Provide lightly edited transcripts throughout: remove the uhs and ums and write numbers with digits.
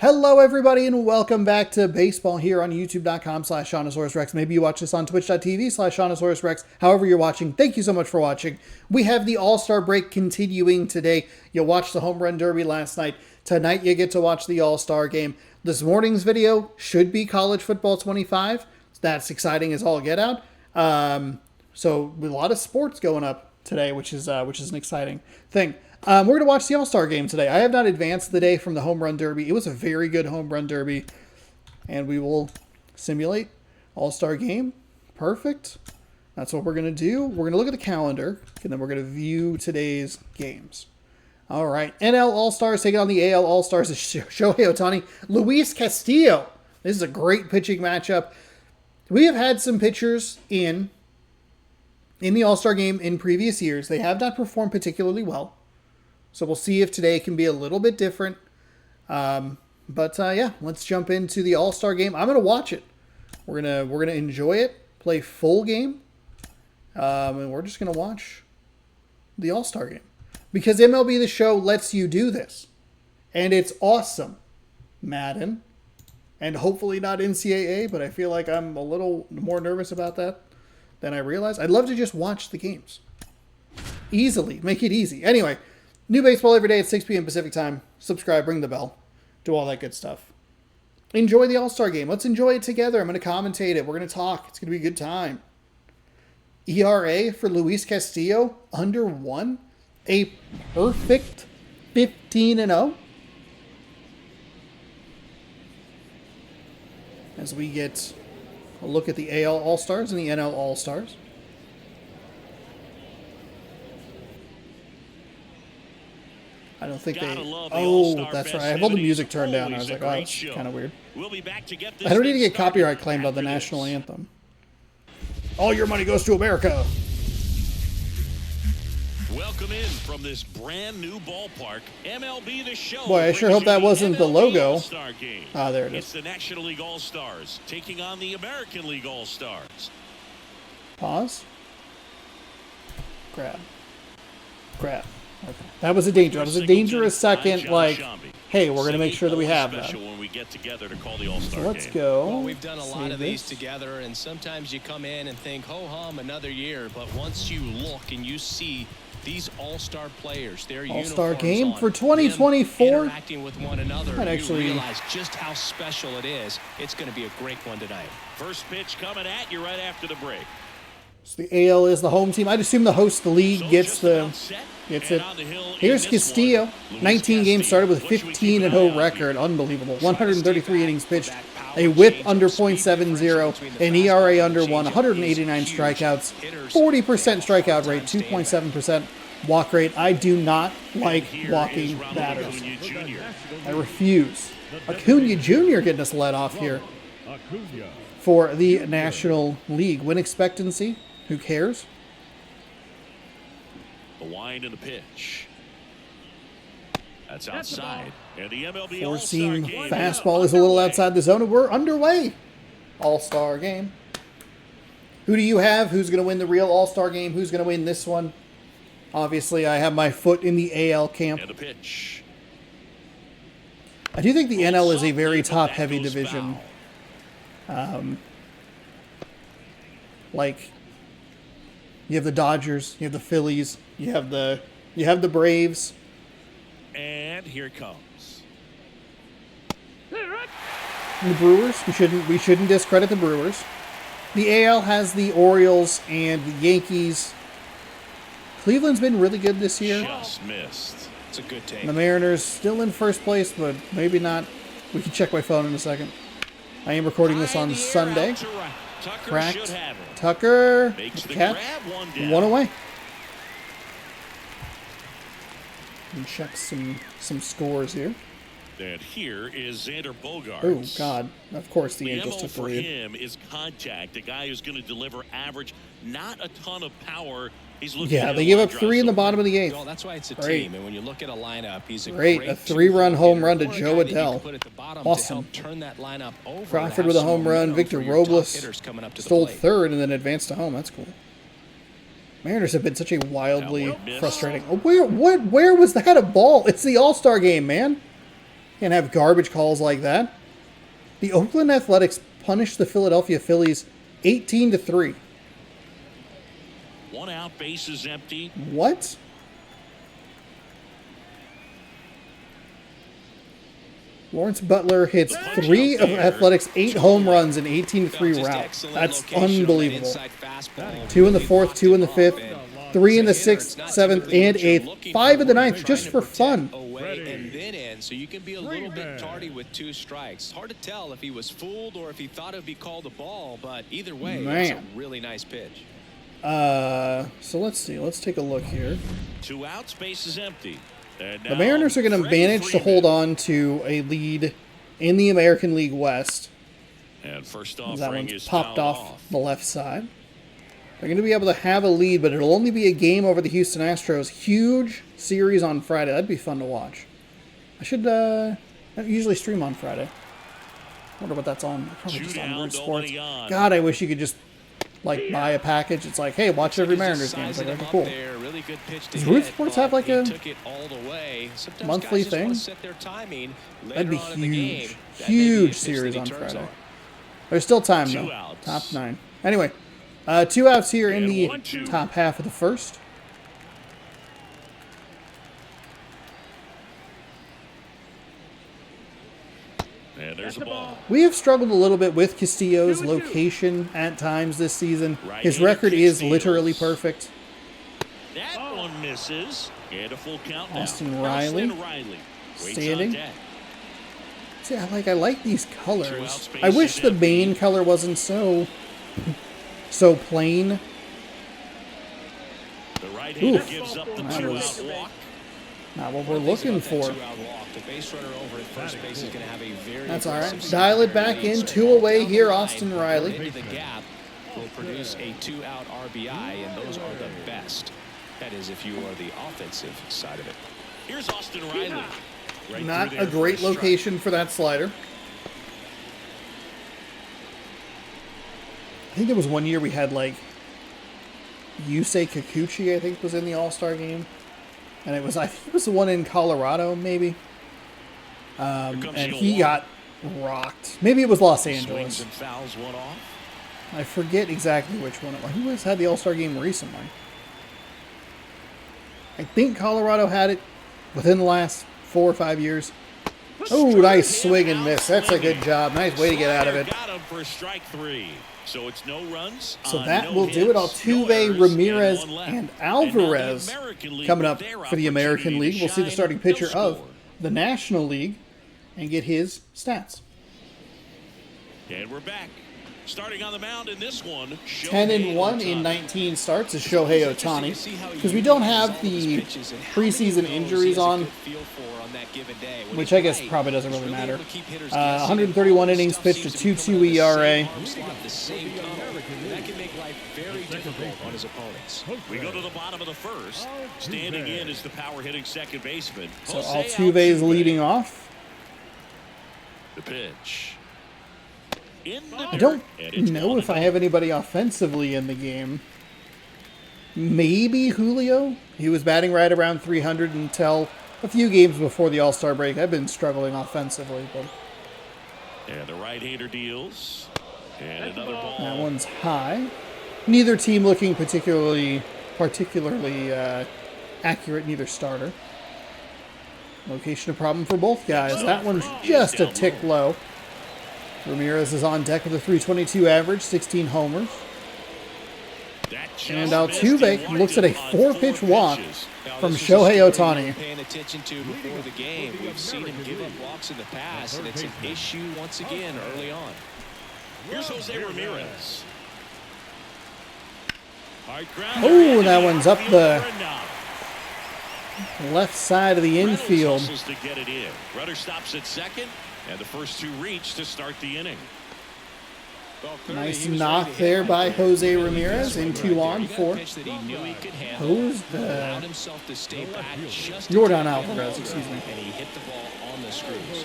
Hello, everybody, and welcome back to baseball here on youtube.com/ShaunosaurusRex. Maybe you watch this on twitch.tv/ShaunosaurusRex. However you're watching, thank you so much for watching. We have the All-Star break continuing today. You watched the Home Run Derby last night. Tonight, you get to watch the All-Star game. This morning's video should be College Football 25. That's exciting as all get out. So a lot of sports going up today, which is an exciting thing. We're going to watch the All-Star game today. I have not advanced the day from the Home Run Derby. It was a very good Home Run Derby. And we will simulate All-Star game. Perfect. That's what we're going to do. We're going to look at the calendar, and then we're going to view today's games. All right. NL All-Stars taking on the AL All-Stars. Shohei Ohtani. Luis Castillo. This is a great pitching matchup. We have had some pitchers in the All-Star game in previous years. They have not performed particularly well. So we'll see if today can be a little bit different. Yeah, let's jump into the All-Star game. I'm gonna watch it. We're gonna enjoy it, play full game, and we're just gonna watch the All-Star game because MLB The Show lets you do this, and it's awesome. Madden, and hopefully not NCAA, but I feel like I'm a little more nervous about that than I realized. I'd love to just watch the games easily, make it easy. Anyway. New baseball every day at 6 p.m. Pacific time. Subscribe, ring the bell, do all that good stuff. Enjoy the All-Star game. Let's enjoy it together. I'm going to commentate it. We're going to talk. It's going to be a good time. ERA for Luis Castillo, under 1. A perfect 15-0. As we get a look at the AL All-Stars and the NL All-Stars. I don't think they... Oh, that's right. I have all the music turned down. I was like, oh, that's kind of weird. I don't need to get copyright claimed on the national anthem. All your money goes to America. Welcome in from this brand new ballpark, MLB The Show. Boy, I sure hope that wasn't the logo. Ah, there it is. It's the National League All-Stars taking on the American League All-Stars. Pause. Grab. Okay. That was a danger. That was a dangerous second. Like, hey, we're going to make sure that we have that. When we get together to call the All-Star so let's go. Well, we've done a lot of these together, and sometimes you come in and think, ho-hum, another year. But once you look and you see these All-Star players, their All-Star game for 2024. Interacting with one another, you realize just how special it is. It's going to be a great one tonight. First pitch coming at you right after the break. So the AL is the home team. I'd assume the host of the league gets it. Here's Castillo. 19 games started with a 15-0 record. Unbelievable. 133 innings pitched. A whip under .70. An ERA under 1. 189 strikeouts. 40% strikeout rate. 2.7% walk rate. I do not like walking batters. I refuse. Acuna Jr. getting us let off here for the National League. Win expectancy. Who cares? The wind and the pitch. That's outside. And the MLB Four-seam fastball is a little outside the zone, and we're underway. All-Star game. Who do you have? Who's going to win the real All-Star game? Who's going to win this one? Obviously, I have my foot in the AL camp. And the pitch. I do think the NL is a very top-heavy division. Like, you have the Dodgers, you have the Phillies, you have the Braves. And here it comes. And the Brewers. We shouldn't discredit the Brewers. The AL has the Orioles and the Yankees. Cleveland's been really good this year. Just missed. It's a good take. The Mariners still in first place, but maybe not. We can check my phone in a second. I am recording this on Sunday. Cracked. Tucker. Catch. One away. And check some scores here. And here is Xander Bogaerts. Oh, God. Of course the Angels MO took the for lead. him is contact. A guy who's going to deliver average, not a ton of power. He's looking Yeah, they gave up 3 in the bottom of the 8th. Well, that's why it's a Great. team. And when you look at a lineup, he's a Great. A 3-run home run to Joe Adell. Awesome. Awesome. Turn that lineup over. Crawford with a home run. Victor Robles stole third and then advanced to home. That's cool. Mariners have been such a wildly frustrating. Oh, where was that a ball? It's the All-Star game, man. Can't have garbage calls like that. The Oakland Athletics punished the Philadelphia Phillies 18-3. 1 out, bases empty. What? Lawrence Butler hits 3 of Athletics' 8 home runs in 18-3 rout. That's unbelievable. 2 in the 4th, 2 in the 5th, 3 in the 6th, 7th, and 8th, 5 in the 9th, just for fun. Away and then in, so you can be a little bit tardy with 2 strikes. Hard to tell if he was fooled or if he thought it would be called a ball, but either way, it's a really nice pitch. So let's see. Let's take a look here. 2 outs, bases empty. The Mariners are going to manage to hold on to a lead in the American League West. And first off, that one's popped off the left side. They're going to be able to have a lead, but it'll only be a game over the Houston Astros. Huge series on Friday. That'd be fun to watch. I should I usually stream on Friday. Wonder what that's on. Probably just on Root Sports. God, I wish you could just like buy a package. It's like, hey, watch every Mariners game. It's like, okay, cool. Does Root Sports have like a monthly thing? That'd be huge. Huge series on Friday. There's still time though. Top 9. Anyway, 2 outs here in the top half of the first. And there's the ball. We have struggled a little bit with Castillo's location at times this season. His record is literally perfect. That one misses. And a full count now. Austin Riley. Standing. See, I like these colors. I wish the main color wasn't so plain. The right-hander gives up the 2-out walk. Not what we're looking for. That's all right. Dial it back in. 2 away here, Austin Riley. The gap will produce a 2-out RBI, and those are the best. That is, if you are the offensive side of it. Here's Austin Riley. Not a great location for that slider. I think there was one year we had like Yusei Kikuchi, I think, was in the All-Star game. And I think it was the one in Colorado, maybe. And he got rocked. Maybe it was Los Angeles. I forget exactly which one it was. Who has had the All-Star game recently? I think Colorado had it within the last 4 or 5 years. Oh, nice swing and miss. That's a good job. Nice way to get out of it. Got him for strike 3. So it's no runs. So that will do it. Altuve, Ramirez, and Alvarez coming up for the American League. We'll see the starting pitcher of the National League and get his stats. And we're back. Starting on the mound in this one, 10-1 in 19 starts is Shohei Ohtani. Because we don't have the preseason injuries on, which I guess probably doesn't really matter. 131 innings pitched, a 2.2 ERA. That can make life very difficult on his opponents. We go to the bottom of the first. Standing in is the power hitting second baseman. So Altuve is leading off. The pitch. I don't know if I have anybody offensively in the game. Maybe Julio. He was batting right around 300 until a few games before the All-Star break. I've been struggling offensively, but and the right-hander deals. And another ball. That one's high. Neither team looking particularly accurate, neither starter. Location a problem for both guys. That one's just a tick low. Ramirez is on deck with a 322 average, 16 homers. And Altuve looks at a 4-pitch walk from Shohei Ohtani. Paying attention to before the game. We've seen him give up walks in the past, and it's an issue once again early on. Here's Jose Ramirez. Oh, that one's up the left side of the infield. To get it in. Rudder stops at second, and the first 2 reach to start the inning. Nice knock there by Jose Ramirez in 2 on 4. Who's the Jordan Alvarez, excuse me. And he hit the ball on the screws.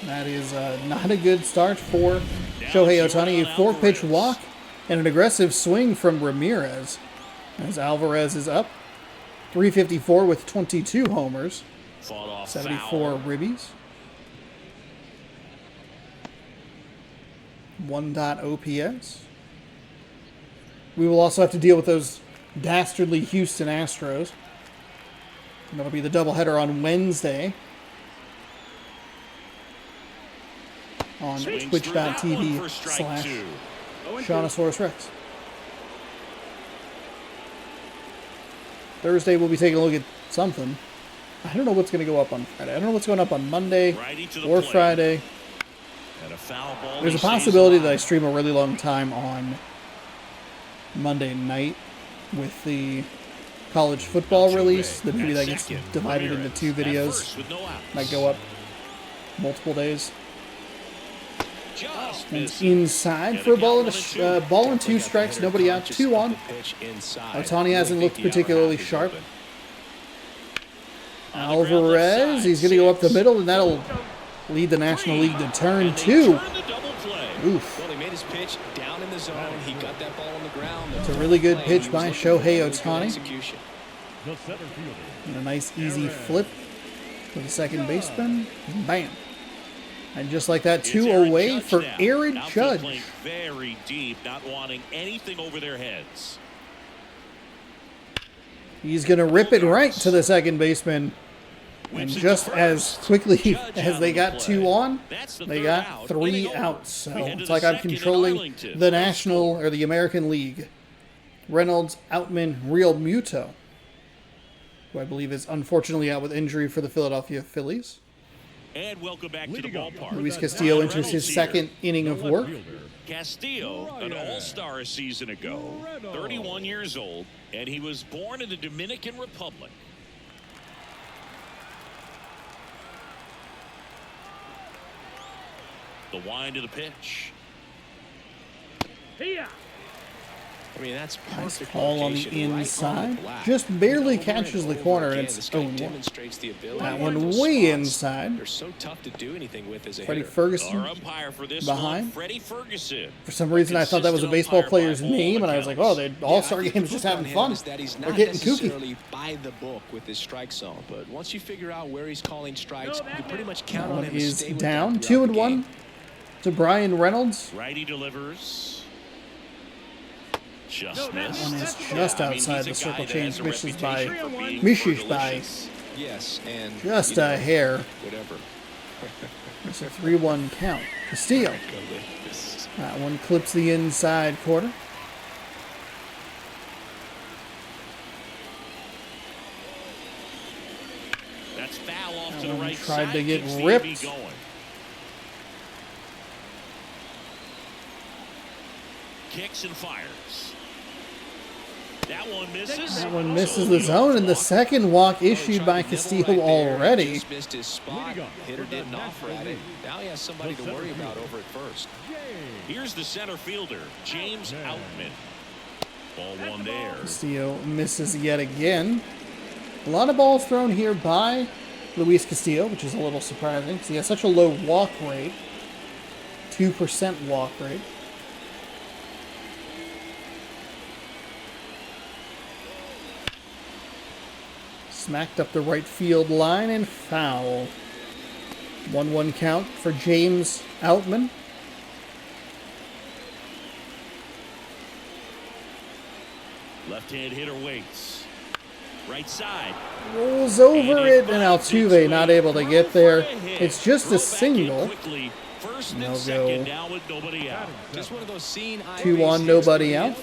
That is not a good start for Shohei Ohtani. A 4-pitch walk and an aggressive swing from Ramirez as Alvarez is up. 354 with 22 homers. Fought off 74 foul. ribbies. 1. OPS. We will also have to deal with those dastardly Houston Astros. And that'll be the doubleheader on Wednesday on twitch.tv/Shawnosaurus Rex. Thursday we'll be taking a look at something. I don't know what's going to go up on Friday. I don't know what's going up on Monday or Friday. There's a possibility that I stream a really long time on Monday night with the college football release. That maybe that gets divided into 2 videos. Might go up multiple days. And inside for a ball and 2 strikes, nobody out, 2 on. Ohtani hasn't looked particularly sharp. Alvarez, he's going to go up the middle, and that'll lead the National League to turn 2. Oof. Well, he made his pitch down in the zone. He got that ball on the ground. It's a really good pitch by Shohei Ohtani. And a nice easy flip to the second baseman. Bam. And just like that, 2 away for Aaron Judge. Very deep, not wanting anything over their heads. He's going to rip it right to the second baseman. And just as quickly as they got 2 on, they got 3 outs. So it's like I'm controlling the National or the American League. Reynolds, Outman, Real Muto, who I believe is unfortunately out with injury for the Philadelphia Phillies. And welcome back to the ballpark. Luis Castillo enters his 2nd inning of work. Castillo, an all-star a season ago, 31 years old, and he was born in the Dominican Republic. The wind of the pitch. I mean, that's Nice perfect call on the location, inside. right Just barely catches the corner, and it's 0-1. That one way inside. They're so tough to do anything with as a Freddie hitter. Ferguson Our umpire for this behind. one, Freddie Ferguson. For some reason, I thought that was a baseball player's name, and I was like, oh, the All-Star Game's just having fun. That he's They're not getting kooky. necessarily by the book with his strike zone, but once you figure out where he's calling strikes, you can pretty much count on One him to is stay with down. that throughout the 2-1 game. to Brian Reynolds. Righty delivers. Just That missed. one is just outside the he's a circle guy that change. has a Misses by reputation for being Mishish Yes, and just you know, a hair. whatever. It's a 3-1 count. Castillo. That one clips the inside corner. That's foul off That to the one right tried side. to get Keeps the ripped. AB going. Kicks and fires. That one misses. That one misses the zone, and the second walk issued by Castillo already. Just missed his spot. Hitter didn't offer at it. Now he has somebody to worry about over at first. Here's the center fielder, James Outman. Ball one there. Castillo misses yet again. A lot of balls thrown here by Luis Castillo, which is a little surprising because he has such a low walk rate. 2% walk rate. Smacked up the right field line and foul. 1-1 count for James Outman. Left-hand hitter waits. Right side. Rolls over it, and Altuve not able to get there. It's just a single. No go. Just one of those 2 on, nobody out.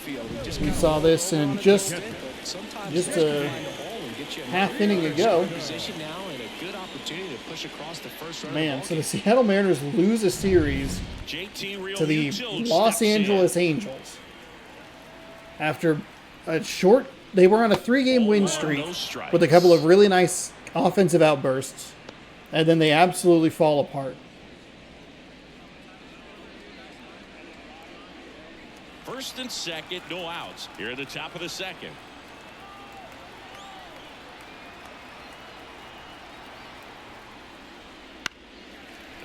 We saw this in just a half inning ago. Man, so the Seattle Mariners lose a series to the Los Angeles Angels after a short. They were on a 3-game win streak with a couple of really nice offensive outbursts, and then they absolutely fall apart. First and second, no outs. Here at the top of the second.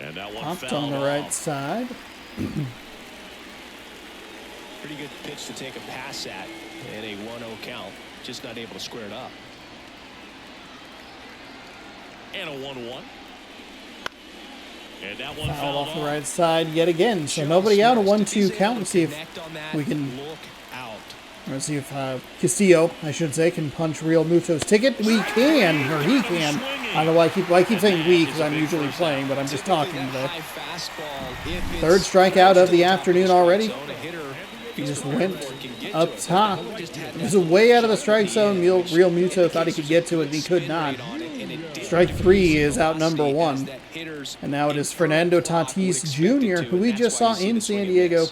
And that one Popped on the right side. Pretty good pitch to take a pass at in a 1-0 count. Just not able to square it up. And a 1-1. And that one Foul off the right side yet again. So nobody out. A 1-2 count. Let's see if we can. Let's see if Castillo, I should say, can punch Real Muto's ticket. We can, or he can. I don't know why I keep saying we because I'm usually playing, but I'm just talking today. Third strikeout of the afternoon already. He just went up top. It was way out of the strike zone. Real Muto thought he could get to it, and he could not. Strike 3 is out number 1. And now it is Fernando Tatis Jr., who we just saw in San Diego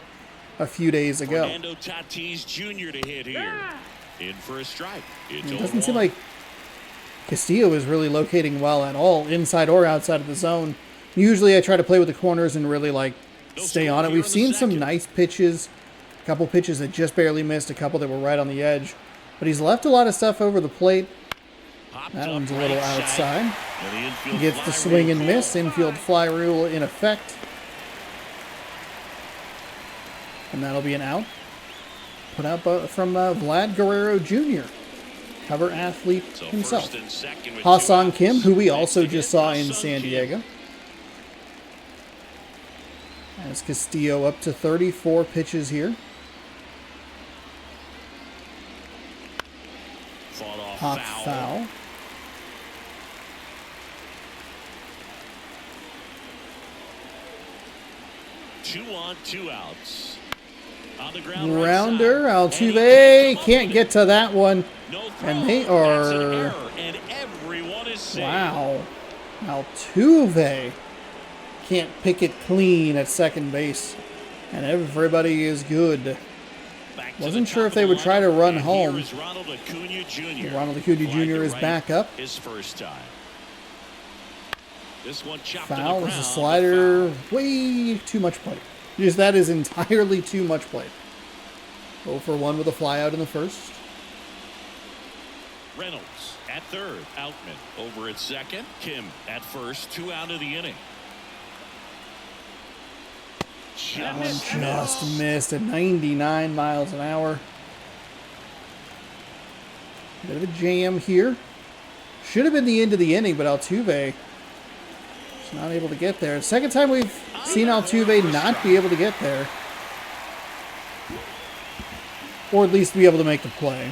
a few days ago. Fernando Tatis Jr. to hit here. In for a strike. It doesn't seem like Castillo is really locating well at all, inside or outside of the zone. Usually I try to play with the corners and really stay on it. We've seen some nice pitches, a couple pitches that just barely missed, a couple that were right on the edge. But he's left a lot of stuff over the plate. That one's a little outside. He gets the swing and miss. Infield fly rule in effect. And that'll be an out. Put out from Vlad Guerrero Jr., cover athlete himself. Ha-Seong Kim, who we also just saw in San Diego. As Castillo up to 34 pitches here. Hot foul. Two on, 2 outs. On the ground, Grounder, Altuve can't get to that one. And they are... Wow. Altuve can't pick it clean at second base. And everybody is good. Wasn't sure if they would try to run home. Ronald Acuna Jr. is back up. His first time. This one chopped foul. This is a slider. Way too much play. Just that is entirely too much play. 0 for 1 with a fly out in the first. Reynolds at third. Outman over at second. Kim at first. 2 out of the inning. That one just missed at 99 miles an hour. Bit of a jam here. Should have been the end of the inning, but Altuve is not able to get there. Second time we've seen Altuve not be able to get there. Or at least be able to make the play.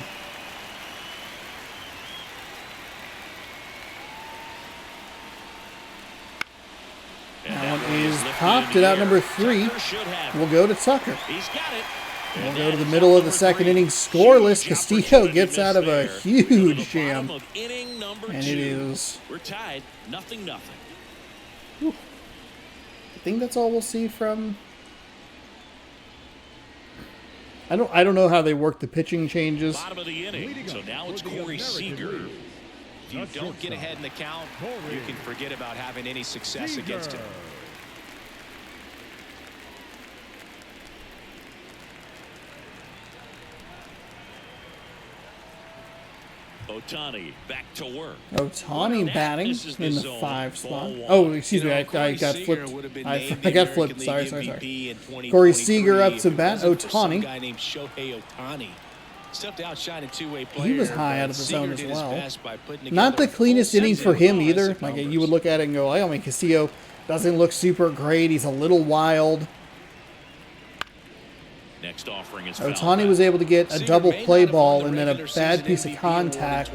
That one is popped it out number 3. We'll go to Tucker. We'll go to the middle of the second inning scoreless. Castillo gets out of a huge jam. And it is... We're tied, 0-0. I think that's all we'll see from... I don't know how they work the pitching changes. Bottom of the inning. So now it's Corey Seager. If you don't get ahead in the count, you can forget about having any success against him. Ohtani back to work. Ohtani batting in the 5 spot. Oh, excuse me, I got flipped. I got flipped. Sorry. Corey Seager up to bat. Ohtani. He was high out of the zone as well. Not the cleanest inning for him either. Like you would look at it and go, I mean, Castillo doesn't look super great. He's a little wild. Next offering is Ohtani was able to get a double play ball and then a bad piece of contact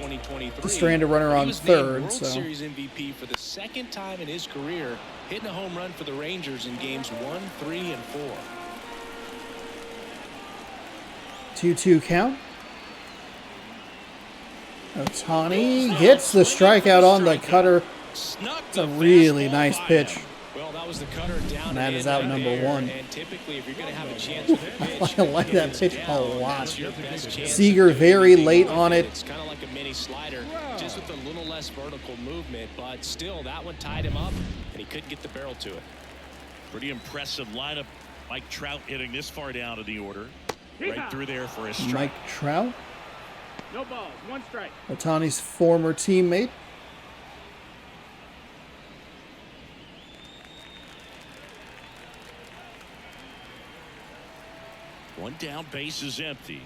to strand a runner on third. So. Series MVP for the second time in his career, hitting a home run for the Rangers in games 1, 3, and 4. 2-2 count. Ohtani gets the strikeout on the cutter. It's a really nice pitch. And that is out number 1. I like that pitch a lot. Seager very late on it. It's kind of like a mini slider, just with a little less vertical movement, but still that one tied him up, and he couldn't get the barrel to it. Pretty impressive lineup. Mike Trout hitting this far down in the order. Right through there for a strike. Mike Trout. No balls, 1 strike. Ohtani's former teammate. One down, base is empty.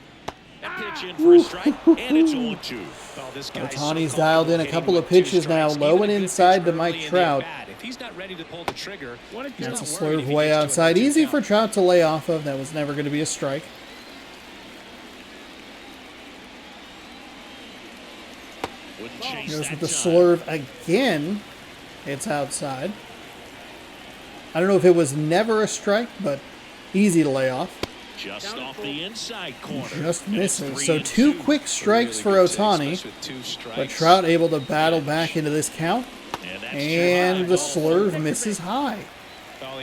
That pitch in for a strike, and it's 0-2. Well, this guy's Ohtani's so dialed in a couple of pitches now, low and inside to Mike Trout. If he's not ready to pull the trigger, That's a slurve way outside. Easy for Trout to lay off of. That was never going to be a strike. Goes with the slurve again. It's outside. I don't know if it was never a strike, but easy to lay off. Just off the inside corner. Just misses. So 2 quick strikes for Ohtani, but Trout able to battle back into this count, and the slurve misses high.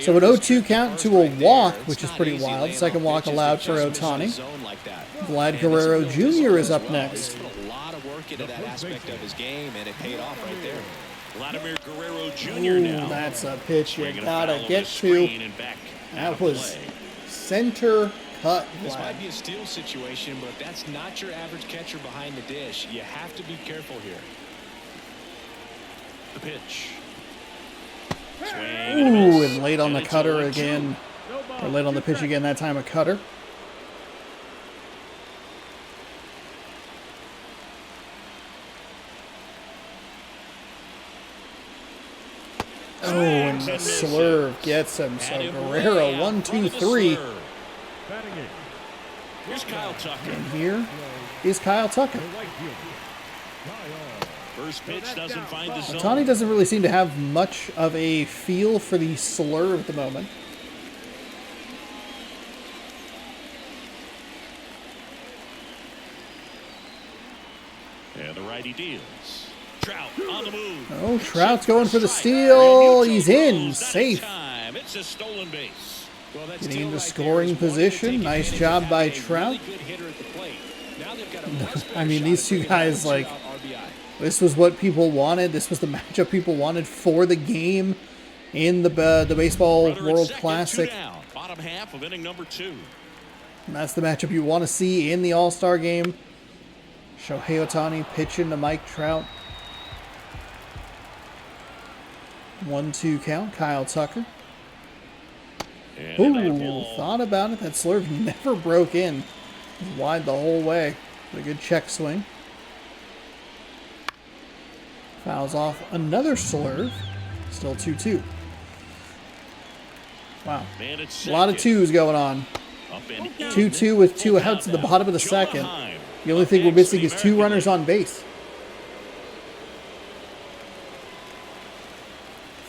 So an 0-2 count to a walk, which is pretty wild. Second walk allowed for Ohtani. Vlad Guerrero Jr. is up next. A lot of work into that aspect of his game, and it paid off right there. Vladimir Guerrero Jr. Ooh, now. that's a pitch you gotta get to. That was center cut. This might be a steal situation, but that's not your average catcher behind the dish. You have to be careful here. The pitch. Ooh, and late on the cutter again. Or late on the pitch again, that time a cutter. Oh, and the slurve gets him. So Guerrero, 1, 2, 3. Here's Kyle Tucker. And here is Kyle Tucker. First pitch doesn't find the zone. Ohtani doesn't really seem to have much of a feel for the slurve at the moment. And the righty deals. Trout on the move. Oh, Trout's going for the steal. He's in. Safe. It's a stolen base. Getting into scoring position. Nice job by Trout. I mean, these two guys, like, this was what people wanted. This was the matchup people wanted for the game in the Baseball World Classic. Bottom half of inning number 2. And that's the matchup you want to see in the All-Star game. Shohei Ohtani pitching to Mike Trout. 1-2 count. Kyle Tucker. Ooh, thought about it. That slurve never broke in. It was wide the whole way. A good check swing. Fouls off another slurve. Still 2-2. Wow. A lot of twos going on. 2-2 with 2 outs at the bottom of the second. The only thing we're missing is 2 runners on base.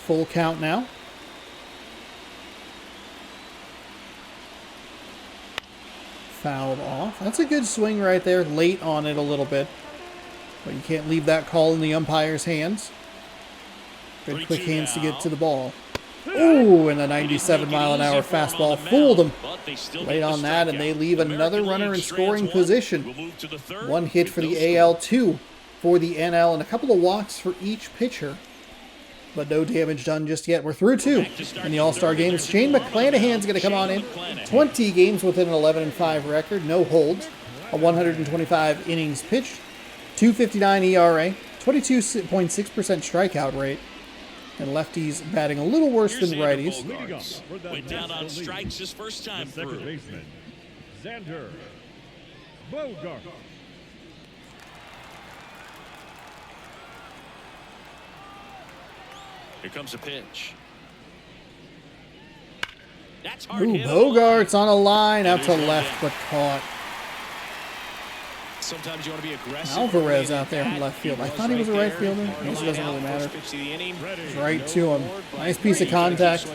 Full count now. Fouled off. That's a good swing right there. Late on it a little bit. But you can't leave that call in the umpire's hands. Good quick hands to get to the ball. Ooh, and a 97-mile-an-hour fastball fooled them. Late on that, and they leave another runner in scoring position. 1 hit for the AL, 2 for the NL, and a couple of walks for each pitcher. But no damage done just yet. We're through 2 in the All-Star games. Shane McClanahan's going to come on in. 20 games with an 11-5 record. No holds. A 125 innings pitched. 2.59 ERA. 22.6% strikeout rate. And lefties batting a little worse than righties. Went down on strikes his first time through. Baseman, Xander Bogart. Here comes a pitch. That's hard. Ooh, Bogart's on a line out to left, but caught. Sometimes you want to be aggressive. Alvarez out there in left field. I thought he was a right fielder. I guess it doesn't really matter. It's right to him. Nice piece of contact.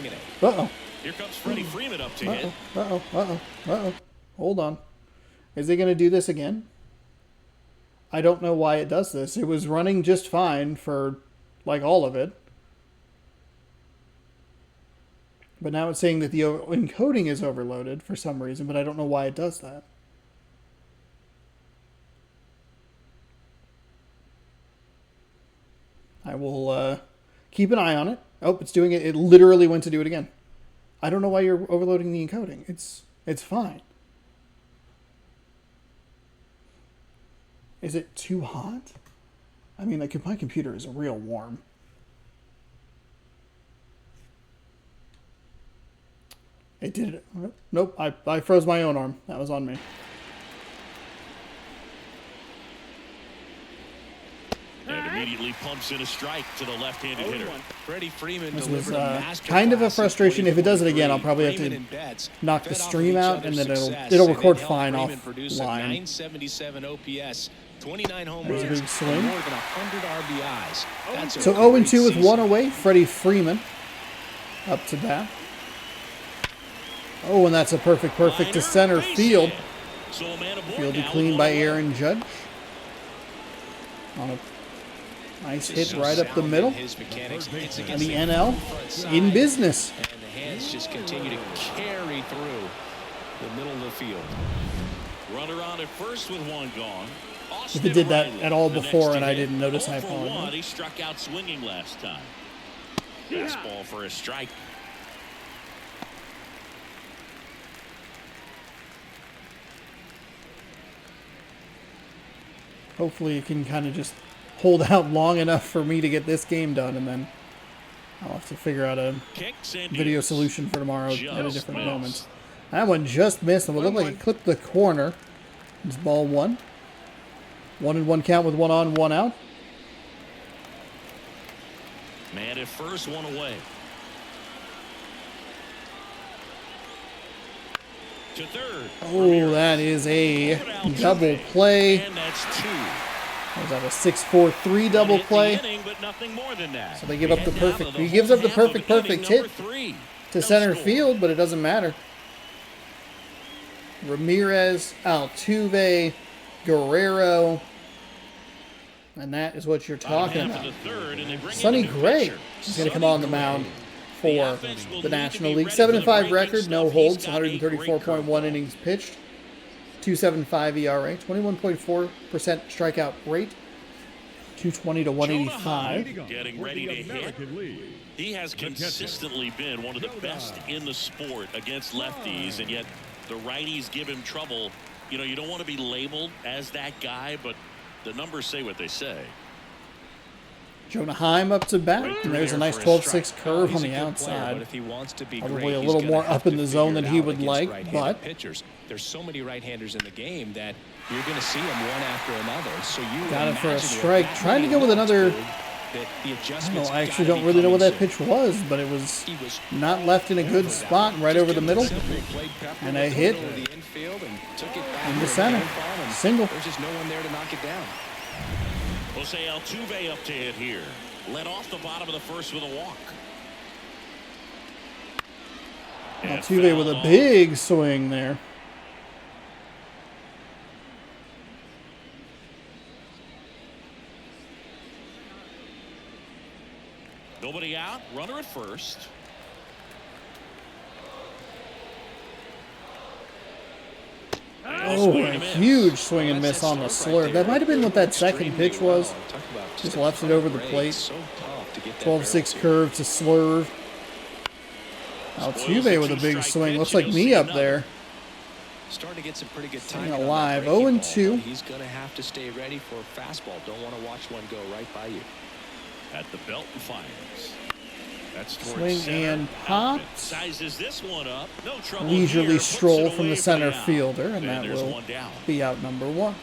Uh-oh. Here comes Freddie Freeman up to hit. Uh-oh. Hold on. Is he going to do this again? I don't know why it does this. It was running just fine for, like, all of it. But now it's saying that the encoding is overloaded for some reason, but I don't know why it does that. I will keep an eye on it. Oh, it's doing it. It literally went to do it again. I don't know why you're overloading the encoding. It's fine. Is it too hot? I mean, like, my computer is real warm. It did it. Nope, I froze my own arm. That was on me. Immediately pumps in a strike to the left-handed hitter. Freddie Freeman This was delivered a masterclass kind of a frustration. If it does it again, I'll 44-3. probably have Freeman to and Betts knock the fed off of stream each out, and other's then success, it'll and record it helped fine Freeman off produce a line. 977 OPS, 29 home There's a runs, big swing. and more than 100 RBIs. That's a So great 0-2 with season. one away. Freddie Freeman up to bat. Oh, and that's a perfect to center field. So a man aboard Fielded now clean with by one away. Aaron Judge. On a nice hit So right up the sound in middle. his mechanics. It's And against the NL front side, in business. and the hands just continue to carry through the middle of the field. Runner on at first with one gone. If it did that Riley, at all the next before to and I hit. didn't notice, 0 I for apologize. 1. He struck out swinging last time. Fastball for a strike. Hopefully it can kind of just hold out long enough for me to get this game done, and then I'll have to figure out a Kicks and video deals. solution for tomorrow at a Just different missed. moment. That one just missed. It would look like it clipped the corner. It's ball one. 1-1 count with one on, one out. Man at first, one away. To third. Oh, that is a double play. And that's two. Was that a 6-4-3 double Hit the play? inning, but nothing more than that. So they give up the And now perfect. to He gives up the home half of perfect inning hit number 3. to No center score. field, but it doesn't matter. Ramirez, Altuve, Guerrero, and that is what you're talking Half about. of the third, and they bring in Sonny the new Gray pitcher, is going to come Sonny on the Gray. mound The for offense will the need to National be League. ready for the 7-5 breaking record, no stuff. He's holds, got a great 134.1 curveball. innings pitched, 2.75 ERA, 21.4% strikeout rate, 220 to 185. Getting For ready the to hit. American League. He has consistently been one of the best in the sport against lefties, and yet the righties give him trouble. You know, you don't want to be labeled as that guy, but the numbers say what they say. Jonah Heim up to bat, and there's a nice 12-6 curve He's on a the good player, outside. but if he wants to be Probably great, a he's little gonna more have up in to the zone figure than it he out would against like, right-handed but pitchers. There's so many right-handers in the game that you're going to see them one after another. So you Got it for a imagine with strike. that Trying to many go with looks another- good, that the I adjustments don't know, I actually gotta don't be really know what that coming pitch was, but it was soon. He was not left in a good spot, right over the middle. And a hit over the infield and took it back into to the center. baseball, and Single. There's just no one there to knock it down. Jose Altuve up to hit here. Led off the bottom of the first with a walk. And Altuve with a foul big swing there. Nobody out. Runner at first. Oh, a huge swing and miss on the slurve. That might have been what that second pitch was. Just left it over the plate. 12-6 curve to slurve. Altuve with a big swing. Looks like me up there. Starting to get some pretty good Staying timing on that alive. breaking 0-2. ball, but he's going to have to stay ready for a fastball. Don't want to watch one go right by you. At the belt and fires. That's towards Swing center. and Outman popped. Sizes this one up. No trouble Leisurely here. Puts stroll it from away the for center out. fielder, and that there's will one down. be out number one.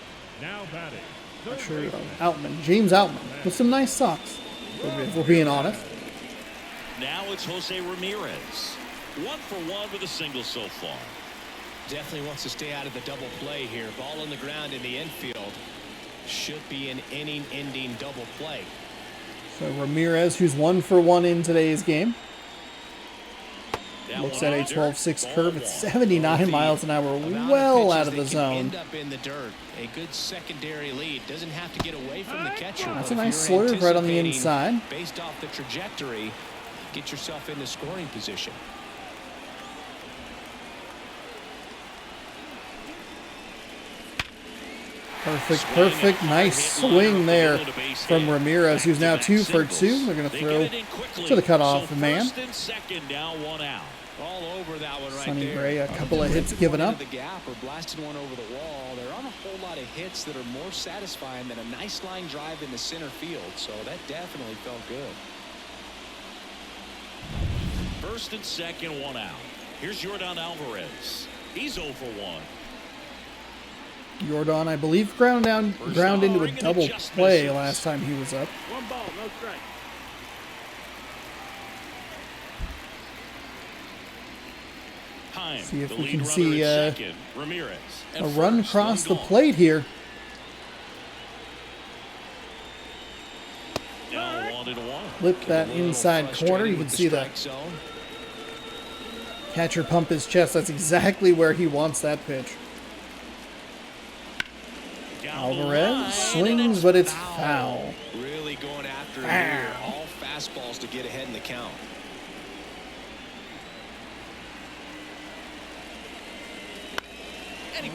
Now batting. Not sure. Outman. James Outman with some nice socks, if we're being honest. Now it's Jose Ramirez. 1 for 1 with a single so far. Definitely wants to stay out of the double play here. Ball on the ground in the infield. Should be an inning-ending double play. So Ramirez, who's 1 for 1 in today's game, That looks one at a out there. 12-6 Ball curve at 79 miles an hour, Amount well pitches out of that the can zone. End up in the dirt. A good secondary lead. Doesn't have to get away from the catcher. That's but a if nice you're slurve right on the anticipating, inside. Based off the trajectory, get yourself into scoring position. Perfect, nice swing there from Ramirez, who's now 2 for 2. They're going to throw to the cutoff man. First and second, now 1 out. All over that one right Sonny there. Gray, a couple of hits given up. The gap or blasted one over the wall. There aren't a whole lot of hits that are more satisfying than a nice line drive into center field. So that definitely felt good. First and second, 1 out. Here's Yordan Alvarez. He's 0 for 1. Jordan, I believe, ground into a double play last time he was up. One ball, no strike. See if we can see a run across the plate here. Flip that inside corner. You can see the catcher pump his chest. That's exactly where he wants that pitch. Alvarez swings, but it's foul. Really going after it here. All fastballs to get ahead in the count.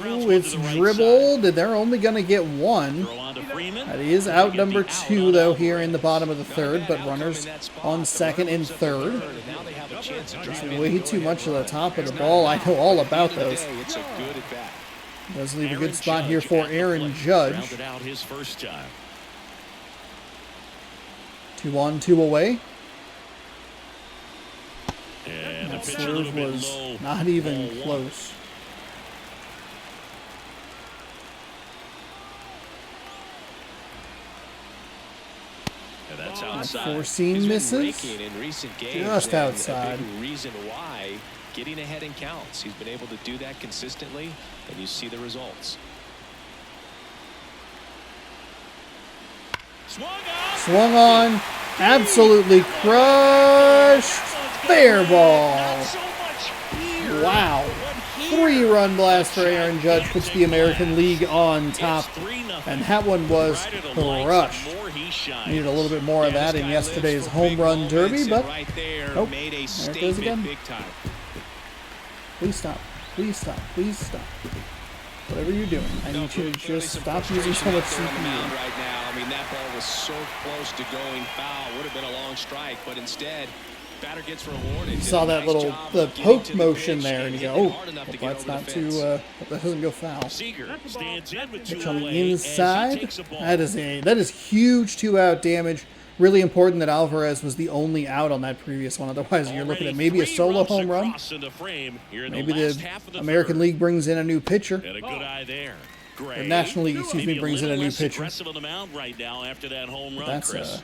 Ooh, it's dribbled, and they're only going to get one. That is out number 2, though, here in the bottom of the third, but runners on second and third. There's way too much of the top of the ball. I know all about those. Does leave a good spot here for Aaron Judge. 2 on, 2 away. That serve was not even close. That's Not outside. foreseen misses. Just outside. Reason why getting ahead in counts. He's been able to do that consistently, and you see the results. Swung on. Absolutely crushed. Fair ball. Wow. 3-run blast for Aaron Judge puts the American League on top. And that one was crushed. Needed a little bit more of that in yesterday's home run derby, but oh, there it goes again. Please stop. Please stop. Please stop. Whatever you're doing, I need you to just stop using so much CPU. Right now, I mean, that ball was so close to going foul. Would have been a long strike, but instead, batter gets rewarded. You saw that little poke motion there, and you go, oh, hope that's not too, hope that doesn't go foul. Pitch on the inside. That is huge 2-out damage. Really important that Alvarez was the only out on that previous one. Otherwise, you're looking at maybe a solo home run. Maybe the American League brings in a new pitcher. The National League, excuse me, brings in a new pitcher. That's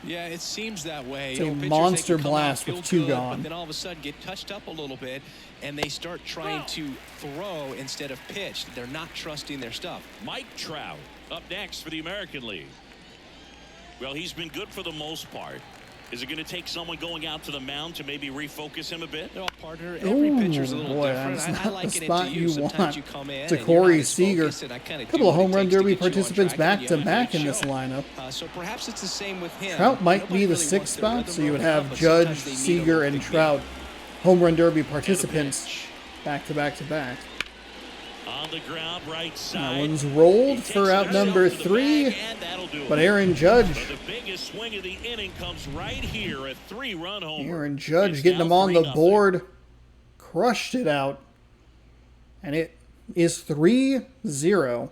yeah, it seems that way. It's a monster blast with 2 gone. But then all of a sudden get touched up a little bit, and they start trying to throw instead of pitch. They're not trusting their stuff. Mike Trout up next for the American League. Well, he's been good for the most part. Is it going to take someone going out to the mound to maybe refocus him a bit? No, partner, every pitcher's a little boy, different. that's I not like the it spot into you Sometimes want. you come in To and you're Corey not as Seager. focused, and I kinda A couple do of what home it run takes to derby get you on participants track and back give to you a back good in this show. lineup. So perhaps it's the same with him. Trout might be the Nobody 6th really spot, wants so you would the rhythm, have but Judge, sometimes they need a Seager, little and big Trout home run derby participants back to back to back. On the ground, right side. That one's rolled for out number 3, but Aaron Judge. The biggest swing of the inning comes right here, a 3-run homer. Aaron Judge It's getting now him on the 3-0. board. Crushed it out. And it is 3-0.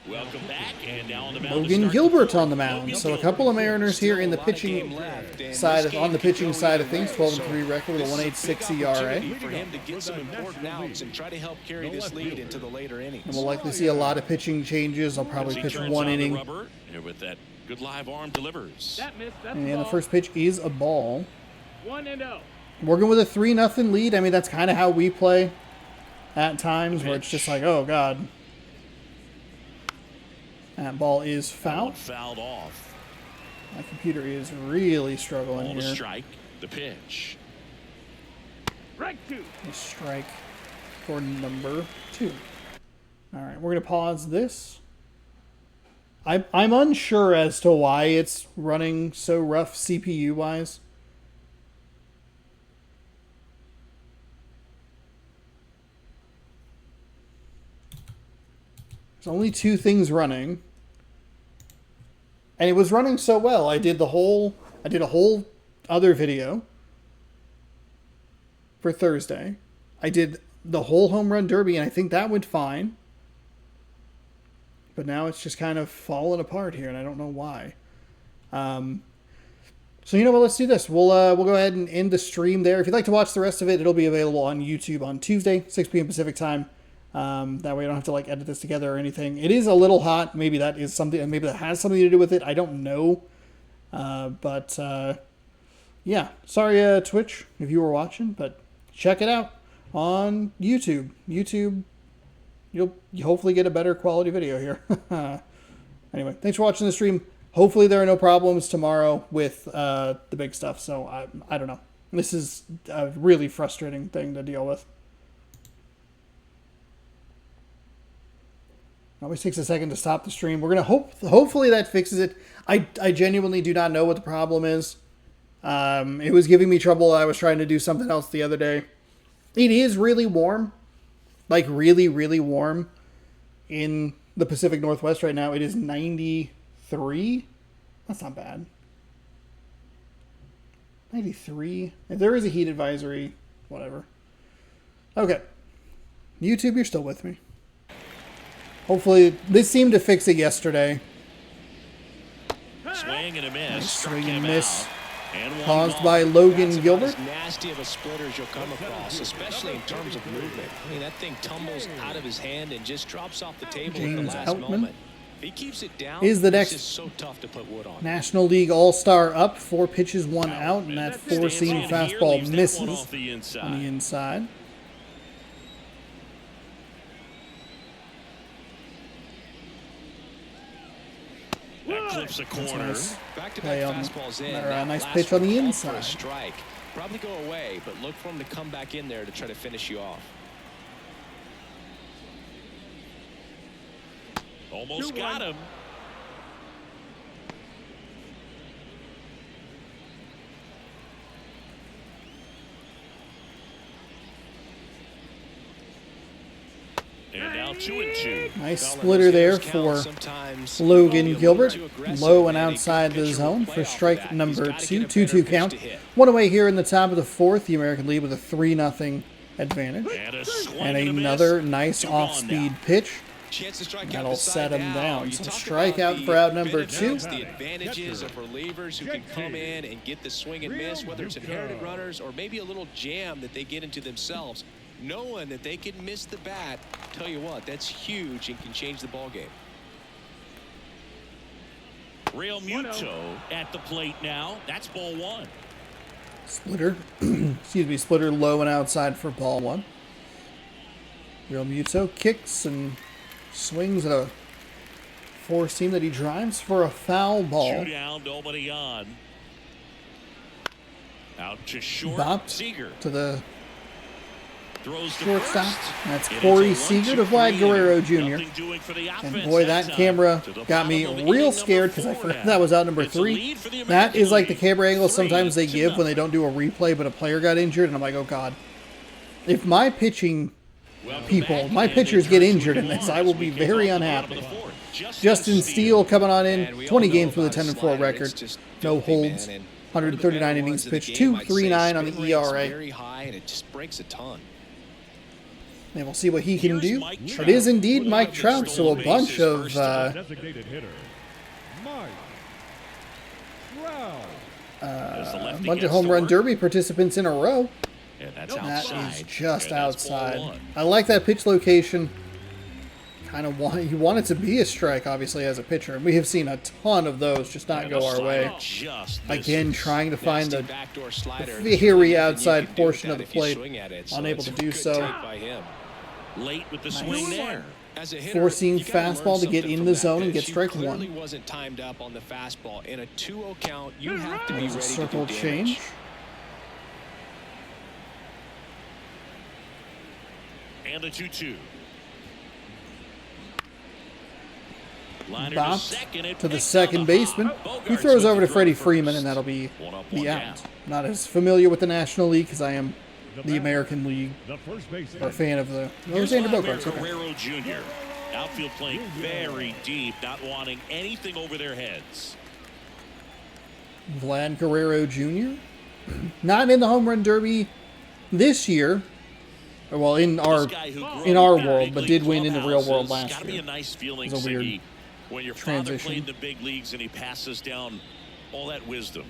Welcome back, and now on the mound. Logan Gilbert on the mound. So a couple of Mariners here in the pitching side on the pitching side of things. 12-3 record with a 1.86 ERA. For him to get some important outs and try to help carry this lead into the later innings. And we'll likely see a lot of pitching changes. I'll probably pitch 1 inning. And with that good live arm delivers. That missed. That's And the ball. first pitch is a ball. 1-0. Working with a 3-0 lead. I mean, that's kind of how we play at times, where it's just like, oh, God. That ball is fouled. Fouled off. My computer is really struggling On the here. strike, the pitch. Strike 2. A strike for number 2. All right, we're going to pause this. I'm unsure as to why it's running so rough CPU-wise. There's only 2 things running. And it was running so well. I did a whole other video for Thursday. I did the whole home run derby, and I think that went fine. But now it's just kind of falling apart here, and I don't know why. So you know what? Let's do this. We'll go ahead and end the stream there. If you'd like to watch the rest of it, it'll be available on YouTube on Tuesday, 6 p.m. Pacific time. That way I don't have to like edit this together or anything. It is a little hot. Maybe that is something. Maybe that has something to do with it. I don't know. Yeah. Sorry, Twitch, if you were watching, but check it out on YouTube. You'll hopefully get a better quality video here. Anyway, thanks for watching the stream. Hopefully there are no problems tomorrow with the big stuff. So I don't know. This is a really frustrating thing to deal with. It always takes a second to stop the stream. We're gonna hopefully that fixes it. I genuinely do not know what the problem is. It was giving me trouble. I was trying to do something else the other day. It is really warm, like really, really warm in the Pacific Northwest right now. It is 93. That's not bad. 93. If there is a heat advisory, whatever. Okay. YouTube, you're still with me. Hopefully, this seemed to fix it yesterday. Swing and a miss. Nice swing and miss. And Caused by Logan Gilbert. As nasty of a splitter as you'll come across, especially in terms of movement. I mean, that thing tumbles out of his hand and just drops off the table at the James last Outman moment. If he keeps it down, is the it's next just so tough to put wood on. National League All-Star up. 4 pitches, 1 out, and that four-seam fastball misses on the inside. That clips a corner. Nice. Back-to-back Play on, fastballs in. or a That nice last pitch on the one called for a inside. strike. Probably go away, but look for him to come back in there to try to finish you off. Almost got him. And now 2-2. Nice splitter there for Logan Gilbert. Low and outside the zone for strike number 2. 2-2 count. One away here in the top of the 4th. The American League with a 3-0 advantage. And another nice off-speed pitch. That'll set him down. So strikeout for out number 2. The advantages of relievers who can come in and get the swing and miss, whether it's inherited runners or maybe a little jam that they get into themselves. Knowing that they can miss the bat, tell you what, that's huge and can change the ball game. Real Muto at the plate now. That's ball 1. Splitter. Excuse me. Splitter low and outside for ball 1. Real Muto kicks and swings at a four-seam that he drives for a foul ball. 2 down, nobody on. Out to short. Bopped Seager to the throws the shortstop. first. That's It is Corey a Seager to 1-2-3 Vlad Guerrero inning. Jr. Nothing doing for the And offense boy, that time. camera To the got me bottom of real inning scared number because I 4 forgot now. that was out number It's a 3. lead for the That is American like the League. camera angle sometimes they 3-0. give when they don't do a replay, but a player got injured, and I'm like, oh god. If my pitching people, my pitchers get injured in this, I will be very unhappy. Justin Steele coming on in, 20 games with a 10-4 record, no holds, 139 innings pitched, 2.39 on the ERA. Very high, and it just breaks a ton. And we'll see what he can do. Mike It is indeed Mike Trout, so a bunch of Designated hitter, Mike Trout. bunch of home run derby participants in a row. And that's That outside. is just And that's ball outside. 1. I like that pitch location. Kind of you want it to be a strike, obviously, as a pitcher. And we have seen a ton of those just not go our way. Just Again, misses. trying to find Nasty the backdoor slider. very Nothing outside you can do portion with of the that if you plate. swing at it. Unable it's to a do good so. take by him. Late with the swing there. As a hitter, Four-seam you gotta learn fastball to get something in from the that zone and pitch. get strike He clearly 1. wasn't timed up on the fastball. In a 2-0 count, you have to be There's ready a to circle do damage. change. And a 2-2. Liner Bopped to the second baseman. He throws over to Freddie Freeman, and that'll be the out. Not as familiar with the National League because I am the American League, The first baseman, or a fan of the Here's Xander Vladimir Bogaerts. Okay. Guerrero Jr. Outfield playing very deep, not wanting anything over their heads. Vlad Guerrero Jr. Not in the home run derby this year. Well, in our This guy who grew in up our in world, big but league did win in the real world clubhouses. last Gotta be year. a nice feeling, It was a weird Siggy, when your transition. father played in the big leagues and he passes down all that wisdom.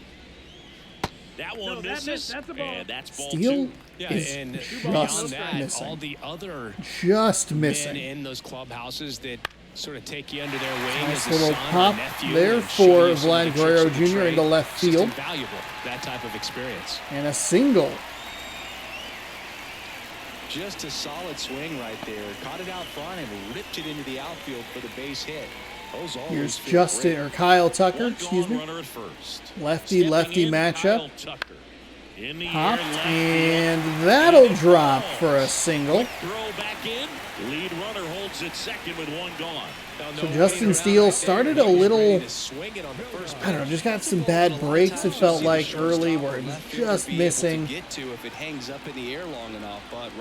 That No, one that misses, missed. That's a ball. and that's ball Steal two. Yeah, is and just beyond that, missing. all the other Just men missing. in those clubhouses that sort of take you under their wing Nice as a little son or pop nephew there and for show you some of Vlad the tricks Guerrero of the Jr. trade. into left It's just field. invaluable, that type of experience. And a single. Just a solid swing right there. Caught it out front and ripped it into the outfield for the base hit. Those always Here's feel Justin, great. or Kyle Tucker, One excuse gone me. runner at first. Lefty-lefty Stepping in, matchup. Kyle Tucker. In the Popped, air, left and field. that'll And it drop falls. for a single. Quick throw back in. Lead runner holds it second with one gone. So Justin Steele started a little, I don't know, just got some bad breaks, it felt like, early, where it was just missing.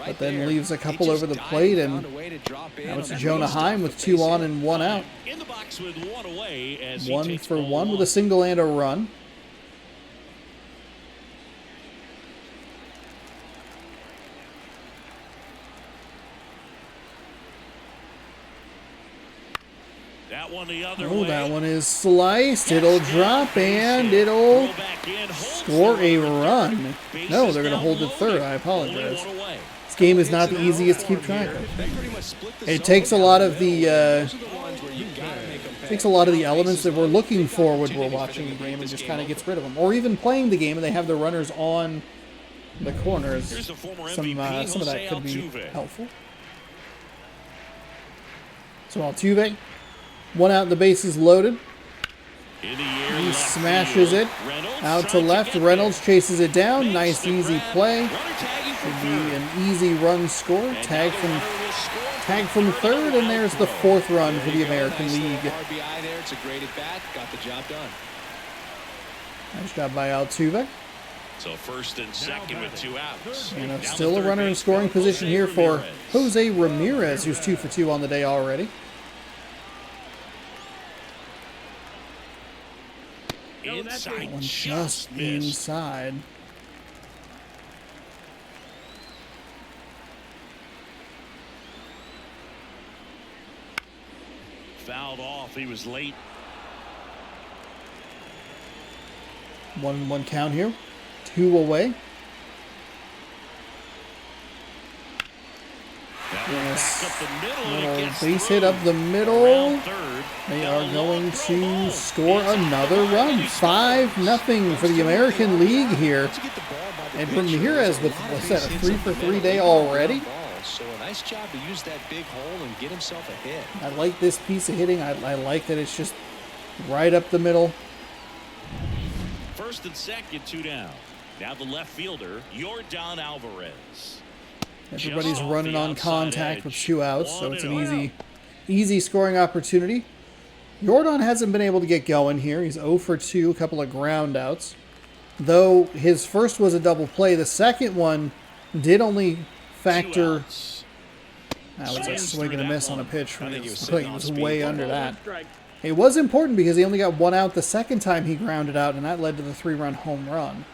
But then leaves a couple over the plate, and now it's Jonah Heim with 2 on and 1 out. In the box with one away as he 1 takes for ball 1 with a single and a run. That one the other Oh, way. that one is sliced. It'll drop, and it'll Throw back in, holds score the a runner run. third. Bases No, they're going to now hold it third. loaded. I apologize. Only one away. This game is not the easiest to keep track of. It takes a lot of the elements that we're looking for when we're watching the game and just kind of gets rid of them. Or even playing the game and they have the runners on the corners. Here's the former Some MVP, of that Jose could be Altuve. helpful. So Altuve, 1 out, the bases loaded. In the air, He left smashes field. it Reynolds out to trying left. get Reynolds there. chases it down. Makes Nice the easy grab. play. Runner tagging from Should be third. an easy run score. And Tag now the from runner will score Tag from third, and there's the 4th run for the American League. RBI there. It's a great at bat. Got the job done. Nice job by Altuve. So first and second with 2 outs. And Down still the a third runner in base scoring for position Jose here for Ramirez. Jose Ramirez, who's 2 for 2 on the day already. Inside, One just just missed. inside. Fouled off. He was late. 1-1 count here. 2 away. That one Yes. back up the middle, and it Little gets base through. hit up the middle. Around third. They Now are a going long throw to ball. score Inside another the line, run. and he 5-0 for the American League here. And Ramirez with, what's that, a 3 for 3 day already? So a nice job to use that big hole and get himself a hit. I like this piece of hitting. I like that it's just right up the middle. First and second, 2 down. Now the left fielder, Yordan Alvarez. Everybody's Just off running the on outside contact with edge. 2 outs, so 1 it's and an 0. easy scoring opportunity. Jordan hasn't been able to get going here. He's 0 for 2, a couple of ground outs. Though his first was a double play, the second one did only 2 factor. outs. That was a Swings swing through and a that miss on a one. pitch. I think he was He sitting on was speed. way One under Ball, that. 1 strike. It was important because he only got 1 out the second time he grounded out, and that led to the 3-run home run.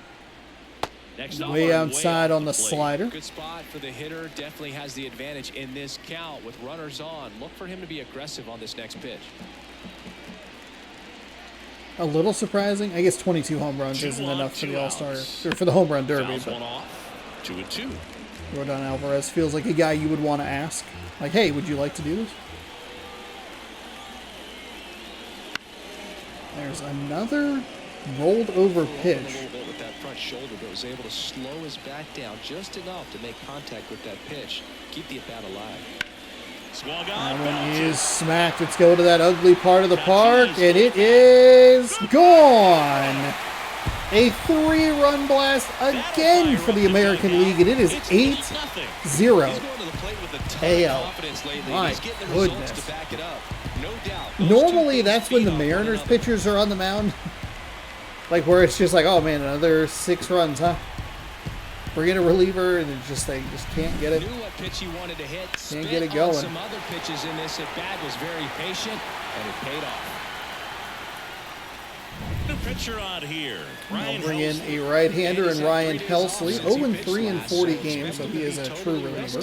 Next Way on, outside off on the plate. slider. Good spot for the hitter. Definitely has the advantage in this count with runners on. Look for him to be aggressive on this next pitch. A little surprising. I guess 22 home runs 2 isn't on, enough for 2 the All-Star, outs. or for the home run derby, Fouls but one off. 2 and 2. Jordan Alvarez feels like a guy you would want to ask. Like, hey, would you like to do this? There's another rolled over pitch. A little bit with that front shoulder, but was able to slow his bat down just enough to make contact with that pitch. Keep the at-bat alive. Swung on. That one bounces. is smacked. Let's go to that ugly part of the park, and it is gone. A 3-run blast again for the American League, and it is 8-0 He's going to the plate with a ton AL. of confidence lately. My He's getting the goodness. results to back it up. No doubt. Those two Normally, things that's when feed the off one Mariners another. pitchers are on the mound. Like, where it's just like, oh man, another 6 runs, huh? Bring in a reliever, and it's just they just can't get it. Knew what pitch he wanted to hit. Can't get it Spit going. on some other pitches in this at bat, was very patient, and it paid off. New pitcher on here. I'll bring in a right-hander in Ryan Helsley. 0-3 in 40 games, so he is a true reliever.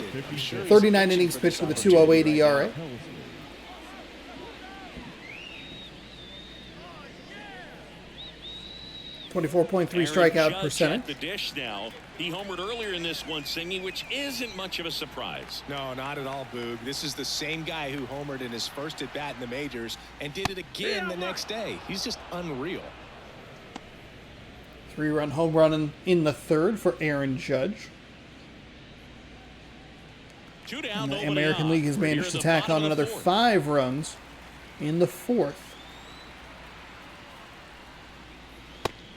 39 innings pitched with a 2.08 ERA. 24.3 Aaron strikeout Judge percentage. at the dish now. He homered earlier in this one, Singy, which isn't much of a surprise. No, not at all, Boog. This is the same guy who homered in his first at-bat in the majors and did it again the next day. He's just unreal. 3-run home run in the third for Aaron Judge. 2 down, And the nobody American on. League has We're managed to near the tack bottom on of the another fourth. 5 runs in the fourth.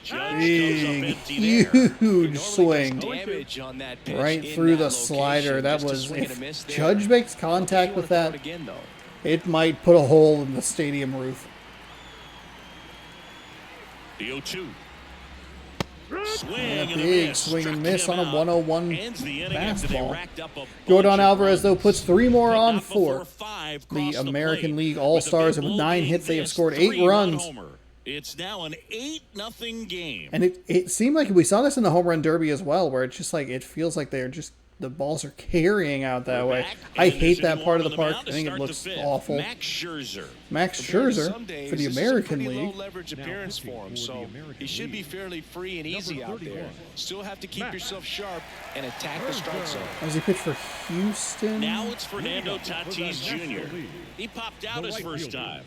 Judge comes up Big, empty there. huge swing Damage on that pitch right in through that the location. slider. That Just a was, swing and a if miss there. Judge makes If contact you with wanna throw that, it again, though. it might put a hole in the stadium roof. The 0-2. Swing And a and a big miss. swing and Struck miss him on a out. 101 Ends the inning after they fastball. racked up a bunch Jordan of Alvarez, though, runs. puts 3 more But on not before 4. 5 The crossed American plate. League With All-Stars a big with 9 blow hits. They have Vince, scored 8 3-run runs. homer. It's now an 8-0 game. And it seemed like we saw this in the home run derby as well, where it's just like it feels like they're just the balls are carrying out that way. Back, I and hate there's that part of the anyone on park. mound I to think it start looks the fifth. awful. Max Scherzer. Max Compared to Scherzer some days, for the this is a American pretty League. low leverage Now appearance pitching for him, for the so American he should be League, fairly free and easy number out there. 31. Still have to keep Max. yourself sharp and attack the strike zone. Does he pitch for Houston? Now it's Fernando Leading up for the Tatis National Jr. League, He popped out the his right first fielder, time.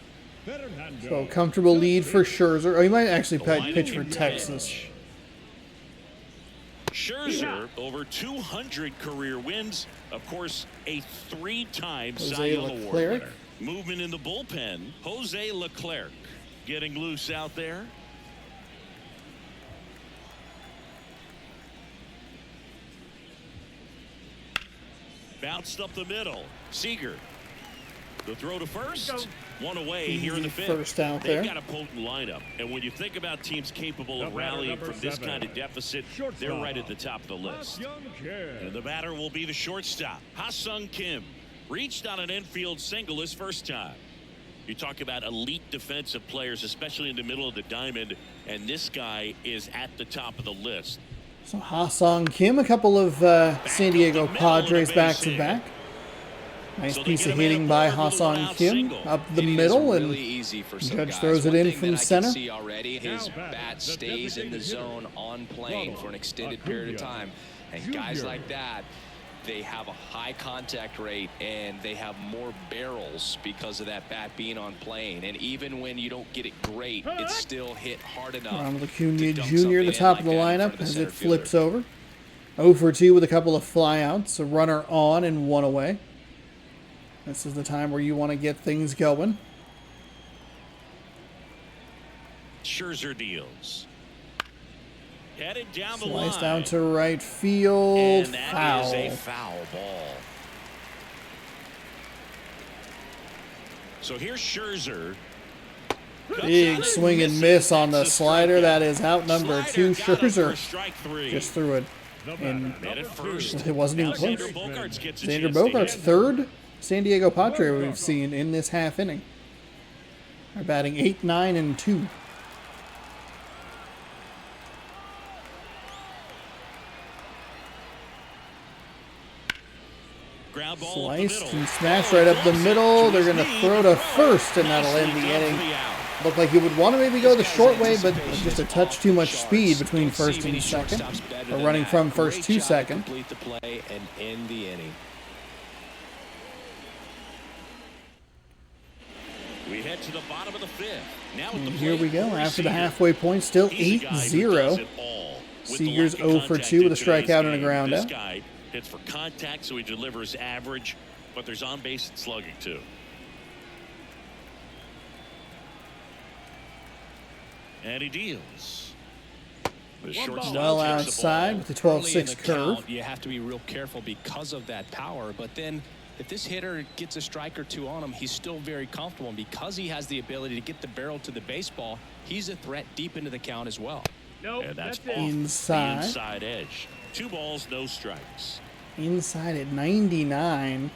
Fernando So comfortable lead for Scherzer. Oh, he might actually The lineup pitch for in Texas. pitch. Scherzer, over 200 career wins. Of course, a 3-time Cy Jose Young Award Leclerc. winner. Movement in the bullpen. Jose Leclerc getting loose out there. Bounced up the middle. Seager. The throw to first. One away here in the fifth. First out They've there. got a potent lineup. And when you think about teams capable of The batter, rallying number from this 7. kind of deficit, Shortstop. they're right at the top of the list. Young Kim. And the batter will be the shortstop, Ha-Sung Kim. Reached on an infield single his first time. You talk about elite defensive players, especially in the middle of the diamond, and this guy is at the top of the list. So Ha-Sung Kim, a couple of San Diego Padres back-to-back. Nice So they piece get of a man hitting aboard by with a Ha-Sung one-out Kim single. up the Hitting is middle, really and easy for some Judge guys. throws it One in thing from that I can center. see already, his Now batting, bat the stays in the designated zone on plane for an extended period of time. And guys Junior. like that, they have a high contact rate and they have more barrels because of that bat being on plane. And even when you don't get it great, it's still hit hard enough. Ronald Acuna to dunk Jr. something the in top like of the that in front lineup of the as center it flips fielder. over. 0 for 2 with a couple of flyouts, a runner on and 1 away. This is the time where you want to get things going. Scherzer deals. Headed down the Slice line. down to right field. And that Foul. is a foul ball. So here's Scherzer. Big swing and miss on the slider. That is out number 2. Scherzer Strike 3. just threw it. The And batter, Made it number first. 2. it wasn't even Now close. Xander Bogaerts gets a Xander chance to Bogaerts, hit. third San Diego Padre we've seen in this half inning. They're batting 8, 9, and 2. Ground ball up Sliced the middle. and smashed right up the middle. They're going to throw to first, and that'll end the Nicely done inning. for the out. Looked like you would want to maybe go the short way, but just a touch too much speed between first and second. Or running from first to second. Complete the play and end the inning. We head to the bottom of the fifth. Now at And the here we plate, go. Corey After the Seager. halfway point, still He's a guy who does 8-0. it all. With the Seager's lack 0 of for contact 2 with a in today's strikeout and a game. ground This out. guy hits for contact, so he delivers average, but there's on base and slugging too. And he deals. The shortstop Well takes the outside ball. with the Early in 12-6 the curve. count, you have to be real careful because of that power. But then if this hitter gets a strike or two on him, he's still very comfortable. And because he has the ability to get the barrel to the baseball, he's a threat deep into the count as well. Nope, And that's that's off it. Inside. the inside edge. 2 balls, no strikes. Inside at 99.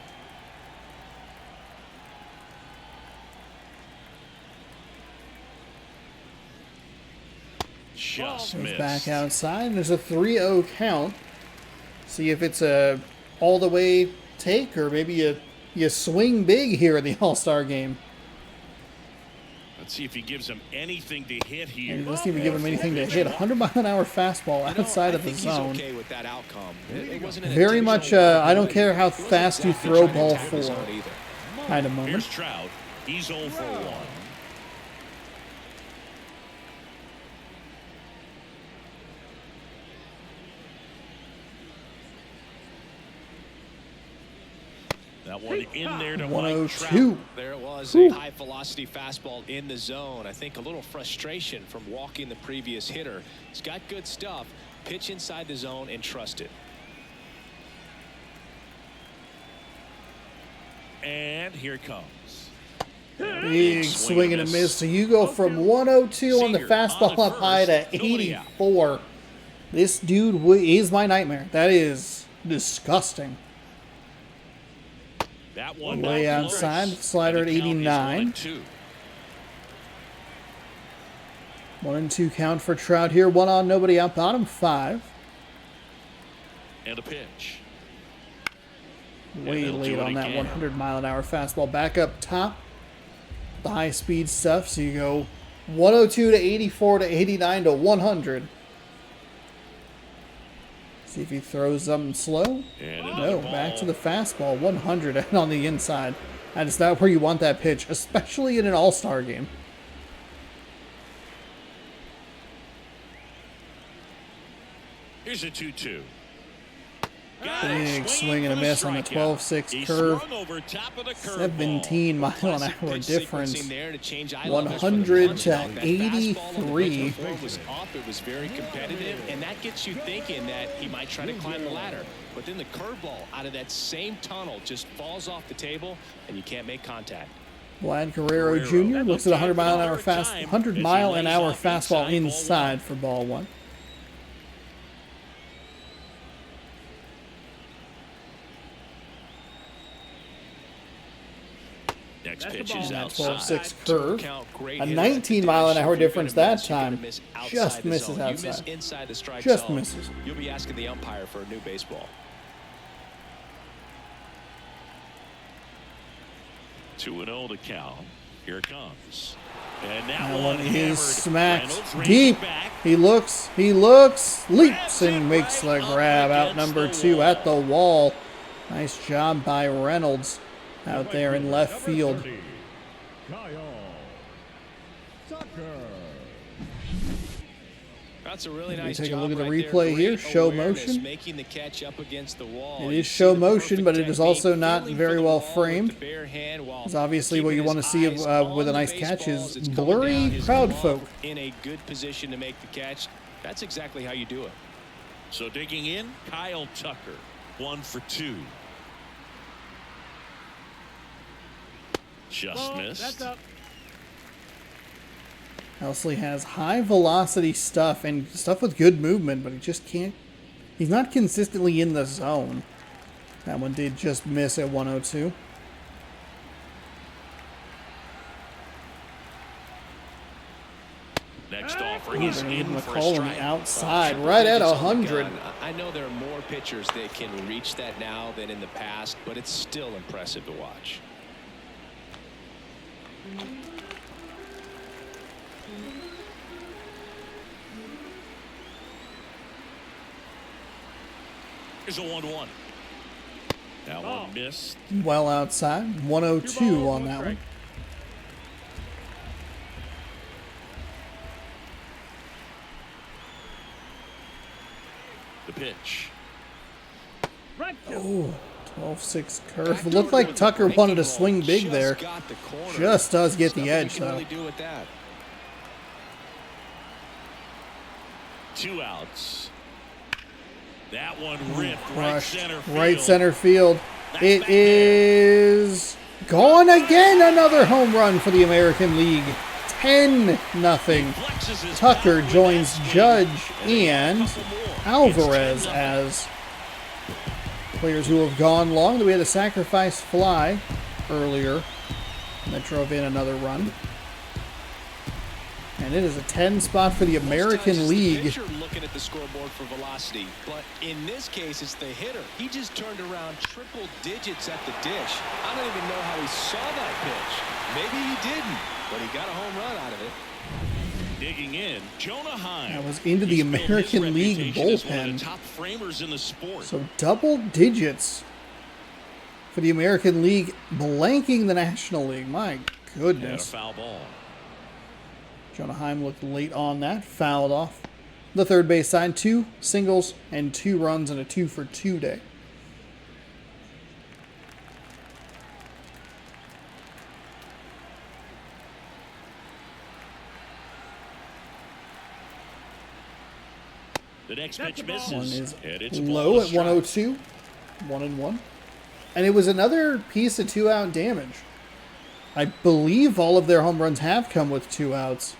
Just Goes missed. back outside. There's a 3-0 count. See if it's a all the way take or maybe you swing big here in the All-Star game. Let's see if he gives him anything to hit here. And he doesn't even give him anything to hit. 100-mile-an-hour fastball outside of the zone. Okay with that outcome. It wasn't an Very much, I don't care how fast you throw ball for for kind of moment. Here's Trout. He's 0 for 1. That one in there to Mike 102. Trout. There it was, Whew. a high velocity fastball in the zone. I think a little frustration from walking the previous hitter. He's got good stuff. Pitch inside the zone and trust it. And here it comes. Big swing and a miss. So you go from 102 on the fastball up high to 84. This dude is my nightmare. That is disgusting. That one Way outside. Slider at 89. 1-2 count for Trout here. 1 on, nobody out. Bottom 5. And a pitch. Way late on that 100-mile-an-hour fastball. Back up top. The high-speed stuff. So you go 102 to 84 to 89 to 100. See if he throws something slow. No, back to the fastball. 100 and on the inside. That is not where you want that pitch, especially in an all-star game. Here's a 2-2. Big swing and a miss on the 12-6 curve. 17-mile-an-hour difference. 100 to 83. Was up. It was very competitive, and that gets you thinking that he might try to climb the ladder. But then the curveball out of that same tunnel just falls off the table, and you can't make contact. Vlad Guerrero Jr. looks at 100-mile-an-hour fastball inside for ball 1. Next pitch is That outside. 12-6 curve. A 19-mile-an-hour difference that time. Just misses outside. Just misses. You'll be asking the umpire for a new baseball. 2-0 to count. Here it comes. And That one is smacked deep. He looks, leaps, and makes the grab out number 2 at the wall. Nice job by Reynolds out there in left field. That's a really nice take a job look at the right replay there. here. Great Show awareness, motion. making the catch up against the wall. It You is see show the motion, but it perfect is also technique, not feeling very for the well ball with framed. the bare hand while Because obviously what you keeping want to his see eyes with a on nice the catch baseball as is it's coming blurry down his crowd glove folk. in a good position to make the catch. That's exactly how you do it. So digging in, Kyle Tucker. 1 for 2. Just missed. That's up. Helsley has high velocity stuff and stuff with good movement, but he just can't. He's not consistently in the zone. That one did just miss at 102. Next offering Ooh, is they're giving in him a for call a on the strike. outside, right at 100. I know there are more pitchers that can reach that now than in the past, but it's still impressive to watch. Here's a 1-1. That one missed. Well outside. 102 on that one. The pitch. Right. Oh, 12-6 curve. It looked like Tucker wanted to swing big there. Just does get the edge, though. 2 outs. That one ripped Crushed. right center field. It is gone again. Another home run for the American League. 10-0. Tucker joins Judge and Alvarez as players who have gone long. We had a sacrifice fly earlier that drove in another run. And it is a 10 spot for the Most times American it's League. The pitcher looking at the scoreboard for velocity, but in this case, it's the hitter. He just turned around triple digits at the dish. I don't even know how he saw that pitch. Maybe he didn't, but he got a home run out of it. Digging in, Jonah Heim. That was into the He's built his American League reputation as one of bullpen. the top framers in the sport. So double digits for the American League, blanking the National League. My And a goodness. foul ball. Jonah Heim looked late on that, fouled off the third base side. 2 singles and 2 runs and a 2-for-2 day. The next pitch One misses. is And it's low ball at strike. 102. 1-1. And it was another piece of 2-out damage. I believe all of their home runs have come with 2 outs.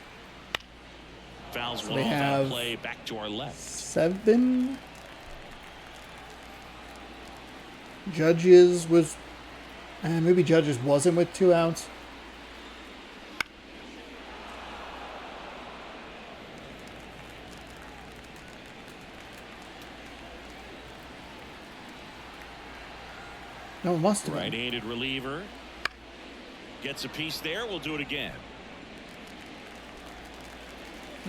Fouls So one they off that have play back to our left. 7. Judges was... maybe Judges wasn't with 2 outs. No, it must have been. Right-handed reliever. Gets a piece there. We'll do it again.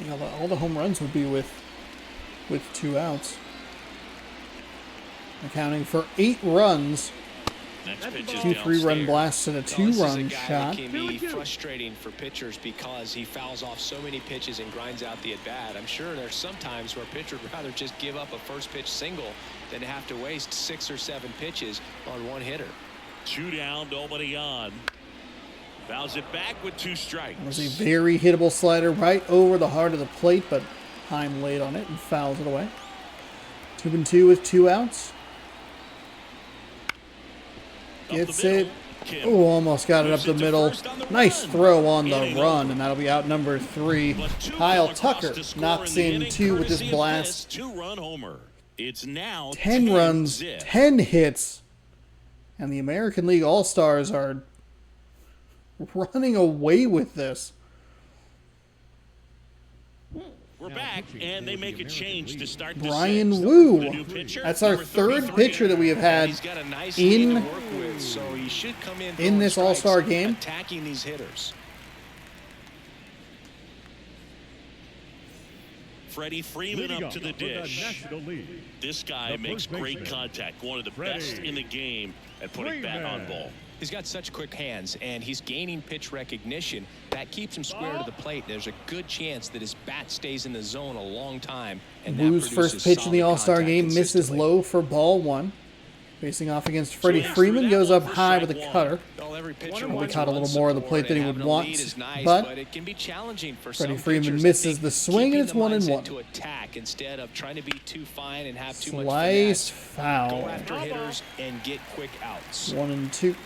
You know, all the home runs would be with 2 outs. Accounting for 8 runs, Next pitch is 2 3-run downstairs. blasts and a This is a 2-run guy shot. that can be frustrating for pitchers because he fouls off so many pitches and grinds out the at-bat. I'm sure there's some times where a pitcher would rather just give up a first pitch single than have to waste 6 or 7 pitches on one hitter. 2 down, nobody on. Fouls it back with 2 strikes. It was a very hittable slider right over the heart of the plate, but Heim laid on it and fouls it away. 2-2 with 2 outs. Up the Gets middle. it. Kim Oh, almost got it up moves the to middle. first on the Nice run. throw on the Inning run, over. and that'll be out number 3. But 2 Kyle come across Tucker to score knocks the in inning, 2 with this courtesy of blast. this 2-run homer. It's now 10 runs, zip. 10 hits, and the American League All-Stars are running away with this. We're back, and they make a change to start the Brian 6th. Wu. The new pitcher, That's our number third 33. pitcher that we have had He's got a nice in- lead to work with, so he should come in in throwing this strikes, All-Star game. attacking these hitters. Freddie Freeman Leading up to the for the dish. National League. This guy The makes first great baseman, contact. One of the Freddie best in the game at putting bat on Freeman. ball. He's got such quick hands, and he's gaining pitch recognition. That keeps him square to the plate. There's a good chance that his bat stays in the zone a long time. And that Wu's first produces pitch in the solid All-Star contact game misses consistently. low for ball 1. Facing off against Freddie Swings Freeman, through that goes one up for high with a strike 1. cutter. Well, every pitcher Probably wants caught a run little more of the support, plate than he and would having a want, lead is nice, but it can be challenging for Freddie some Freeman pitchers, I misses think, the swing, and keeping it's the 1-1. mindset to attack instead of trying to be too fine and have too much Slice finesse. foul. Go after hitters and get quick outs. 1-2.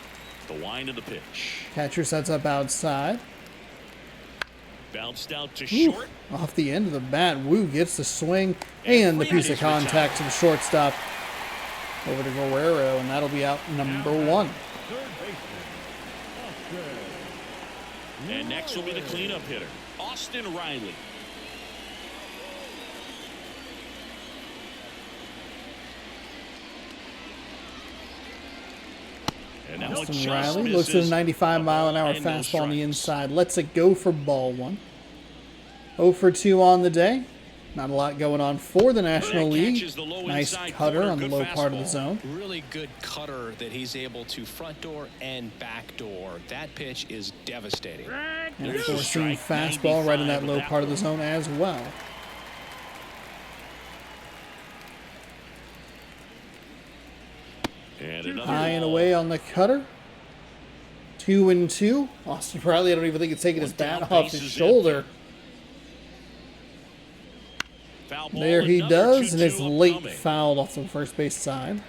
The wind of the pitch. Catcher sets up outside. Bounced out to Ooh, short. off the end of the bat, Wu gets the swing and the piece of contact to the shortstop. Over to Guerrero, and that'll be out number 1. Third baseman, Austin. And next will be the cleanup hitter, Austin Riley. And that one Austin just Riley looks at a misses. 95-mile-an-hour A ball and no fastball on the strikes. inside. Lets it go for ball 1. 0 for 2 on the day. Not a lot going on for the National League. Catches the low Nice inside cutter corner, on the good low part of the fastball. zone. Really good cutter that he's able to front door and back door. That pitch is devastating. And a There's a four-seam strike, fastball right in 95 that low with that part of the one. zone as well. And another High and ball. away on the cutter. 2-2. Austin Riley, I don't even think it's taking his One down, bat off his bases shoulder. Foul ball, There he another does, and 2-2 it's late upcoming. fouled off the first base side.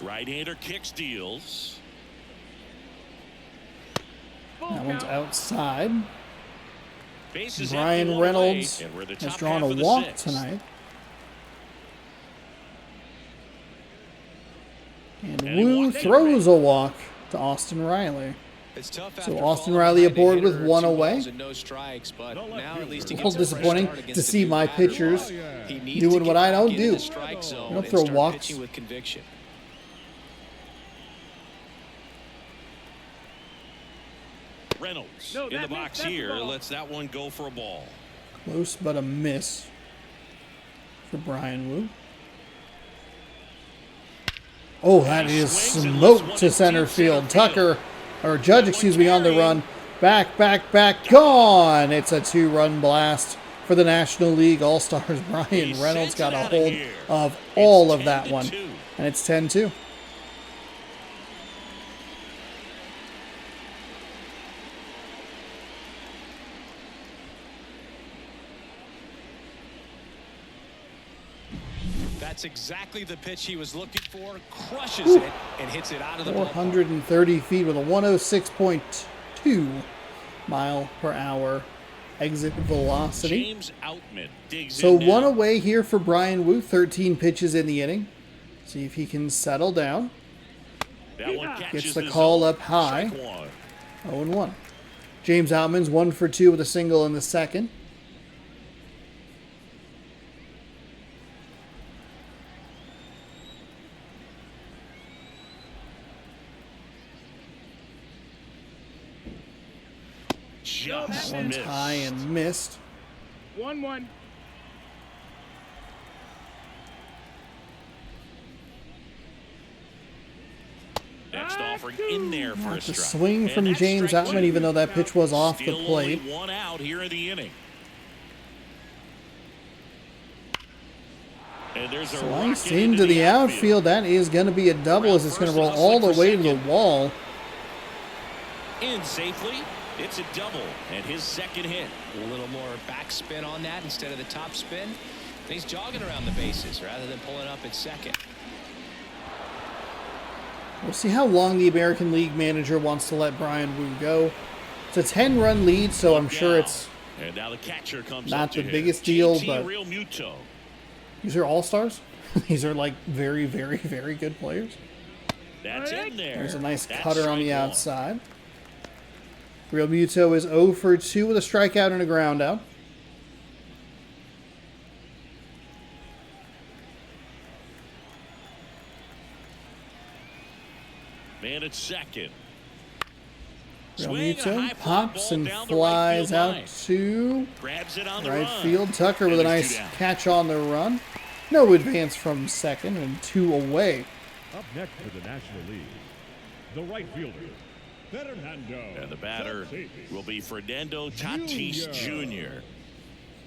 Right-hander kicks, deals. That one's outside. Bases Brian empty, one away, Reynolds and we're the has top drawn half a of the walk sixth. tonight. And And he Wu walked throws a walk to Austin Riley. It's tough So after Austin falling Riley behind a aboard hitter with or 1 2 away. balls and no strikes, but now at least he A gets little a fresh disappointing start against to the see new my batter. pitchers He needs doing to what get I don't back into do. the strike zone I don't and throw start walks. pitching with conviction. Reynolds No, in the that box that's the here. ball. Lets that one go for a ball. Close, but a miss for Brian Wu. Oh, that is smoked to center field. Tucker, or Judge, excuse me, on the run. Back, gone. It's a 2-run blast for the National League All-Stars. Brian Reynolds got a hold of all of that one. And it's 10-2. That's exactly the pitch he was looking for. Crushes it and hits it out of the ballpark. 430 feet with a 106.2 mile per hour exit velocity. James Outman digs So in 1 now. away here for Brian Wu. 13 pitches in the inning. See if he can settle down. That one catches Gets the call zone. up high. Strike one. 0-1. James Outman's 1 for 2 with a single in the second. Just That one's missed. high and missed. 1-1. Next offering in there for a The strike. swing from And that's James strike Outman, two. even though that pitch was off the Still plate. only 1 out here in the inning. And there's a Sliced rocket into the outfield. That is going to be a double as it's going to roll all the way to the wall. In safely. It's a double and his second hit. A little more backspin on that instead of the top spin. He's jogging around the bases rather than pulling up at second. We'll see how long the American League manager wants to let Brian Wu go. It's a 10-run lead, so I'm sure it's And now the catcher comes not up to the hit. biggest deal, JT but Realmuto. these are all-stars. These are like very, very, very good players. That's in there. There's a nice That's cutter on the strike one. outside. Realmuto is 0 for 2 with a strikeout and a ground out. Man at second. Swing, a high Realmuto fly pops ball and down the right flies field line. out to Grabs it on the right run. field. Tucker with a And there's nice 2 down. catch on the run. No advance from second and 2 away. Up next for the National League, the right fielder, Fernando. And the batter Tatis. will be Fernando Tatis Jr.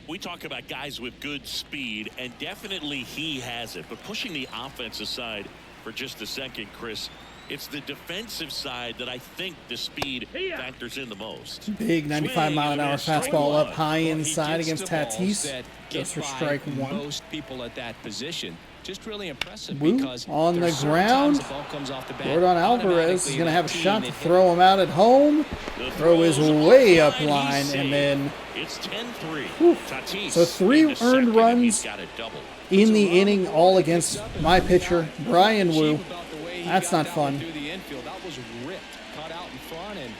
We talk about guys with good speed, and definitely he has it. But pushing the offense aside for just a second, Chris, it's the defensive side that I think the speed factors in the most. Big 95-mile-an-hour fastball up high inside He gets against the balls Tatis. that Goes for get by strike 1. Most people at that position. Just really impressive Wu because on the there's certain ground. times the ball comes off the bat, Jordan Alvarez is automatically going to have a that team shot that to hit throw him out at home. The Throw is throw's way on up line, line, he's and safe. then It's 10-3. Tatis So 3 into second, earned and runs he's got a double. in the inning, all against my pitcher, Brian Wu. about the way he That's got not that fun. one through the infield. That was ripped, caught out in front, and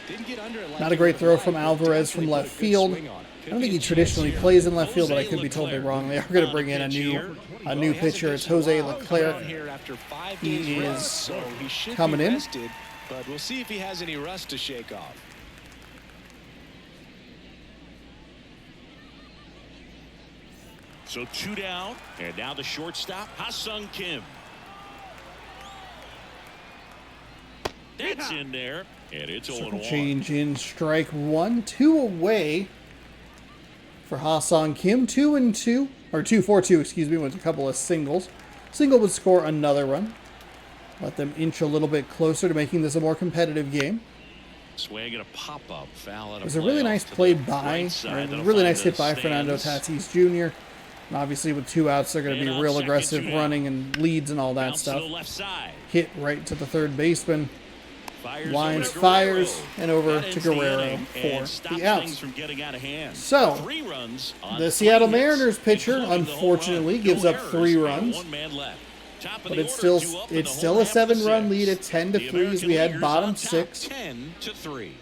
didn't get under it like Not a he great would throw like, from but Alvarez from definitely left put a good field. swing on it. I don't think he traditionally plays in left field, but I could be totally wrong. They are going to bring in a new pitcher. It's Jose Leclerc. Here after 5 He games is rest, so he should coming be in. rested, but we'll see if he has any rust to shake off. So 2 down, and now the shortstop, Ha-Sung Kim. That's in there, and it's Circle 0-1. change in strike 1. 2 away for Ha-Sung Kim. 2-2, or 2 for 2, excuse me, with a couple of singles. Single would score another run. Let them inch a little bit closer to making this a more competitive game. Swing and a pop-up foul. It was a really nice play by, or a really nice hit by Fernando Tatis. Tatis Jr. And obviously with 2 outs, they're going to be real aggressive running and leads and all that stuff. Left side. Hit right to the third baseman. Fires Lines, over to fires, Guerrero. and over That to ends the Guerrero inning and for stops the outs. things from getting out of hand. So, 3 runs on the 3 Seattle hits, Mariners pitcher, including the home unfortunately, run. gives No up errors, 3 and runs. 1 man left. Top of But the it's order, still due up in the still home a half of the 7-run sixth. lead at 10 to The 3 as American we had leaders bottom on top, 6. 10-3.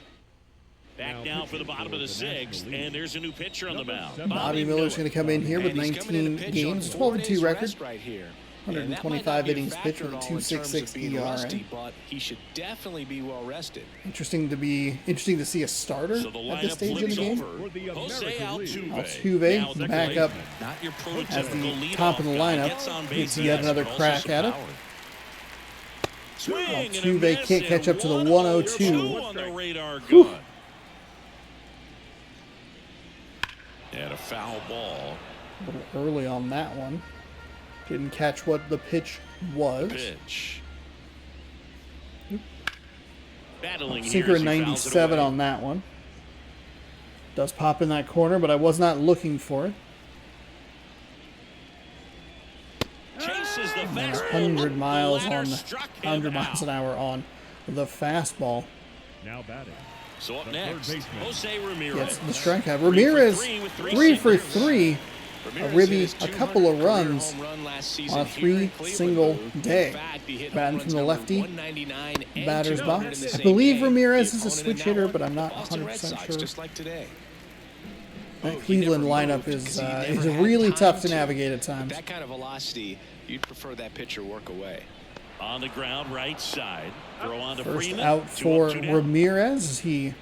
Back now for the bottom of the sixth, and there's a new pitcher on the mound. Bobby Miller's going to come in here with And he's coming in 19 to pitch games, on 12-2 4 record, days right here. And that might 125 not be a innings pitched with a factor at all in terms of 2.66 being ERA. rusty, but he should definitely be well rested. Interesting to see a starter So the at this lineup stage in the flips game. over. For the Jose American League. Altuve, Now the second backup baseman. Not your at prototypical the leadoff top of the guy. lineup. Gets on Gets base yet hits, another but also crack some at it. power. Swing and a Altuve miss, can't catch and up to the 1-0 102. on the radar gun. And a foul ball. A little early on that one. Didn't catch what the pitch was. Pitch. Battling here Sinker as at he fouls it 97 away. on that one. Does pop in that corner, but I was not looking for it. Chases the There's fastball. 100 miles The ladder on struck him 100 miles an out. hour on the fastball. Now batting. So up The next, third baseman. Jose Ramirez. Gets the strikeout. Ramirez, 3 for 3. A ribby, a couple of runs on a 3-single day. Batting from the lefty batter's box. I believe Ramirez is a switch hitter, but I'm not 100% sure. Just like today. That Cleveland lineup is really tough to navigate at times. That kind of velocity, you'd prefer that pitcher work away. On the ground, right side. Throw on to First Freeman. out 2 for up, 2 down. Ramirez as he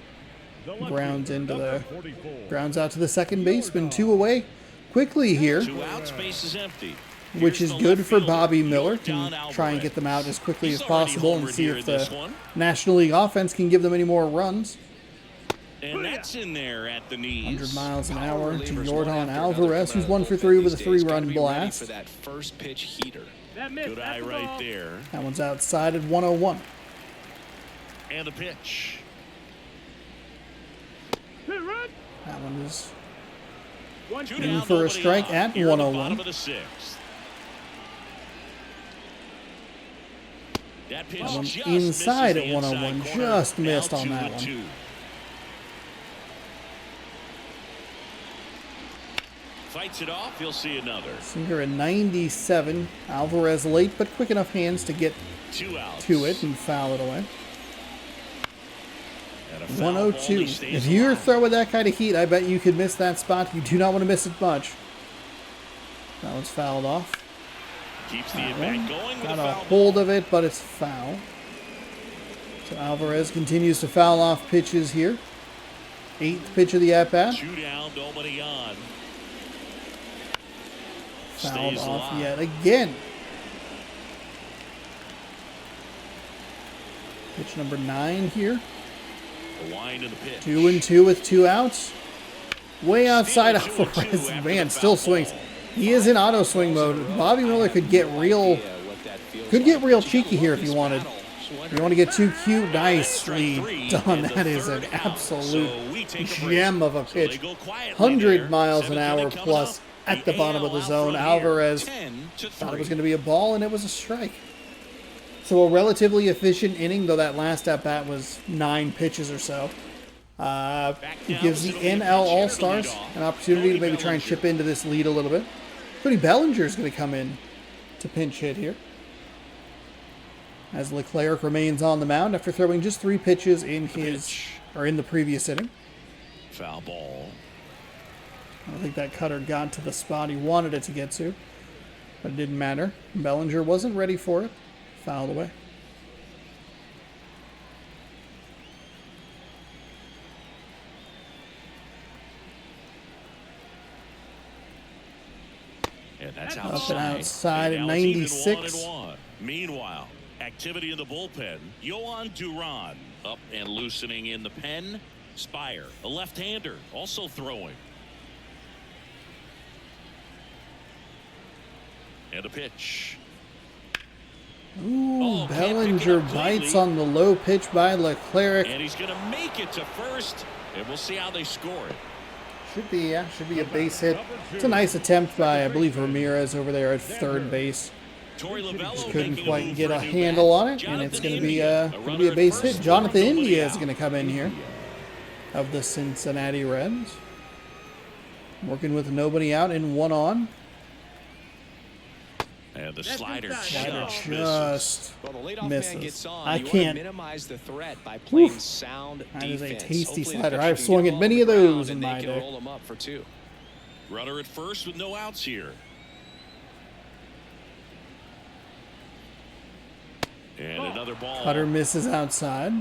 The left grounds fielder, into number the 44. grounds out to the second baseman. 2 away quickly here, 2 out, space is empty. which Here's is the good left for fielder, Bobby Miller. Don Can try and Alvarez. get them out as quickly He's as already possible and homered see here if in this the one. National League offense can give them any more runs. And that's in there at the knees. 100 miles an Power hour to relievers one Jordan after another Alvarez, coming who's out 1 of for the 3 bullpen with a these days. Gotta 3-run be ready blast. for that first pitch heater. That missed. Good That's eye the right ball. there. That one's outside at 101. And a pitch. Hit run. That one is 1 Two In down, for a nobody strike on. at Here in the 101. bottom of the sixth. That pitch That one just inside misses at the inside 101. corner. Just missed Now on that 2-2. Fights it off. He'll see another. Sinker at 97. Alvarez late, but quick enough hands to get 2 outs. to it and foul it away. And a foul ball, 102. he stays If you're alive. throwing that kind of heat, I bet you could miss that spot. You do not want to miss it much. That one's fouled off. Keeps the That at-bat one going with got a a foul hold ball. of it, but it's foul. So Alvarez continues to foul off pitches here. 8th pitch of the at-bat. 2 down, nobody on. Fouled Stays off alive. yet again. Pitch number 9 here. A wind in the pitch. 2-2 with 2 outs. Way outside Stealing 2-2 Alvarez. after Man, the still foul swings. ball. He is in auto swing mode. Bobby Miller could get real cheeky here if he wanted. You want to get too cute? Nicely done. That is an absolute gem of a pitch. 100 miles an hour plus at the bottom of the zone. Alvarez thought it was going to be a ball, and it was a strike. So a relatively efficient inning, though that last at-bat was 9 pitches or so. It gives the NL All-Stars an opportunity to maybe try and chip into this lead a little bit. Cody Bellinger is going to come in to pinch hit here, as Leclerc remains on the mound after throwing just 3 pitches in in the previous inning. Foul ball. I don't think that cutter got to the spot he wanted it to get to, but it didn't matter. Bellinger wasn't ready for it. Fouled away. And that's Up and outside. outside at And now it's even 96. 1-1. Meanwhile, activity in the bullpen. Yohan Duran up and loosening in the pen. Spire, a left-hander, also throwing. And a pitch. Ooh, Oh, can't pick it Bellinger up bites cleanly. on the low pitch by Leclerc. And he's going to make it to first. And we'll see how they score it. Should be a base hit. It's a nice attempt by, I believe, Ramirez over there at third base. Torey Lovello Couldn't making quite move get for a new handle bat. on it, and Jonathan it's going to India, be runner a at base first, hit. Jonathan nobody India is out. going to come in here of the Cincinnati Reds, working with nobody out and 1 on. And And the slider Slider just just Well, the leadoff misses. man gets on. I You want to can't. minimize the threat by playing Oof. sound That is defense. a tasty Hopefully the slider. pitcher I've can swung get at him many on of the those ground in and my they can day. roll him up for 2. Runner at first with no outs here. And another ball. Cutter misses outside.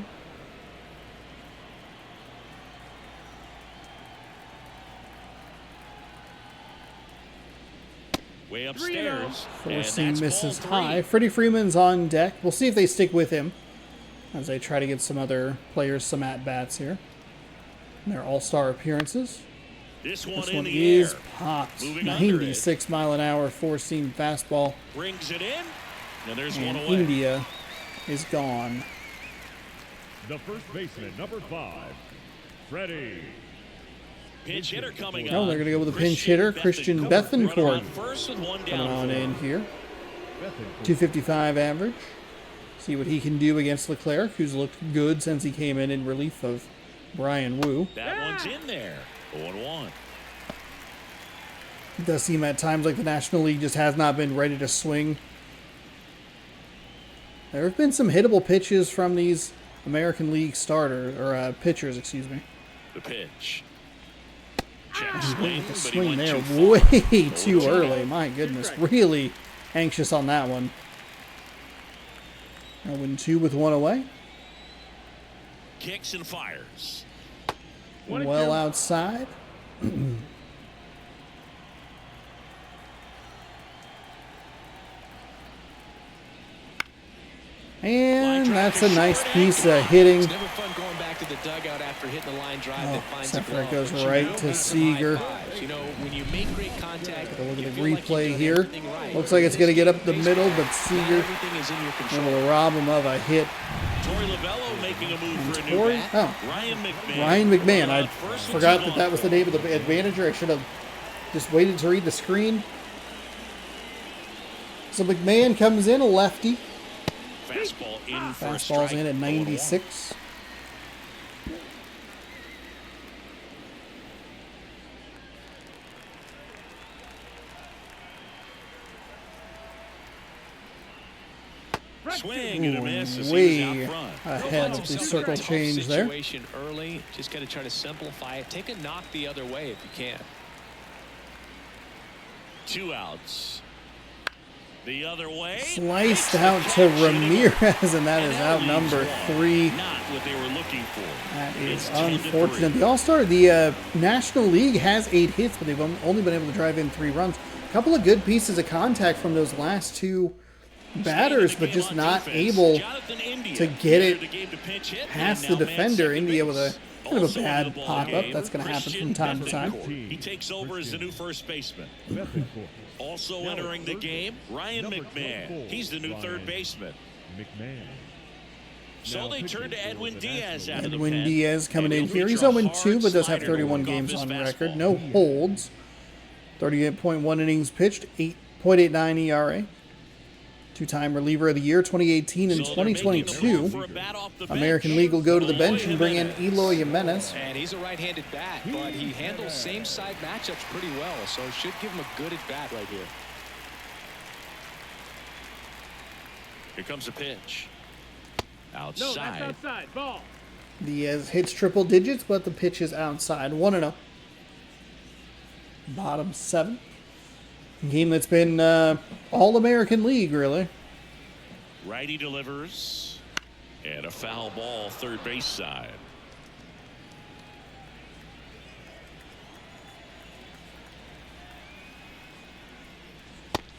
Way upstairs. Forcing And that's misses ball 3. high. Freddie Freeman's on deck. We'll see if they stick with him as they try to get some other players some at-bats here. Their all-star appearances. This one This in one the is air. popped. Moving under it. 96-mile-an-hour four-seam fastball. Brings it in. And there's And one away. India is gone. The first baseman, number 5, Freddie. Pinch hitter coming Oh, on. they're going to go with a pinch hitter, Christian Runner Bethancourt. on first with one Coming down on for in him. here. Bethancourt. 255 average. See what he can do against Leclerc, who's looked good since he came in relief of Brian Wu. That one's in there. 0-1. It does seem at times like the National League just has not been ready to swing. There have been some hittable pitches from these American League pitchers, excuse me. The pitch. Check swing, The but he swing went there too far. way too 0-2. early. My goodness, really anxious on that one. 0-2 with one away. Kicks and fires. Well outside. And that's a nice piece of hitting. It's never fun going back to the dugout after hitting the line drive that finds a except for it glove, goes but you right know to it's some high Seager. fives. You know, when you make great contact, Take a look you at the feel like you've replay done here. everything right. Looks like it's going to get up the Baseball, middle, but not Seager everything is in your control. able to rob him of a hit. Torrey Lavello making a move for a new Torrey? bat. Oh. Ryan McMahon. Ryan McMahon. I First with forgot two that that was the name of the manager. I should have just waited to read the screen. So McMahon comes in, a lefty. Fastball in for a Fastball's strike. in at 0-1. 96. Swing and a miss as he Way was out front. ahead of the Yourself in a circle tough change there. Situation early, just got to try to simplify it. Take a knock the other way if you can. 2 outs. The other way. Sliced Makes the out to catch, and Ramirez, and that and is that out leaves number one. 3. Not what they were looking for. That is It's 10-3. unfortunate. The All-Star, the National League has 8 hits, but they've only been able to drive in 3 runs. A couple of good pieces of contact from those last 2 batters, but just not able to get it past the defender. India with a kind of a bad pop-up. That's going to happen from time to time. He takes over as the new first baseman. Bethancourt. Also entering the game, Ryan McMahon. He's the new third baseman. McMahon. So they turn to Edwin Diaz out of the Edwin pen. Diaz coming in And here. He's he'll reach a 0-2, hard but does have slider to 31 work off games his on fastball. record. No holds. 38.1 innings pitched, 8.89 ERA. 2-time reliever of the year, 2018 and So they're making a move 2022. for a bat off the American bench. League will go to the bench Eloy and bring in Jimenez. Eloy Jimenez. And he's a right-handed bat, but he handles same-side matchups pretty well, so it should give him a good at-bat right here. Here comes a pitch. No, that's Outside. outside. Ball. Diaz hits triple digits, but the pitch is outside. 1-0. Bottom 7. Game that's been all-American League, really. Righty delivers. And a foul ball, third base side.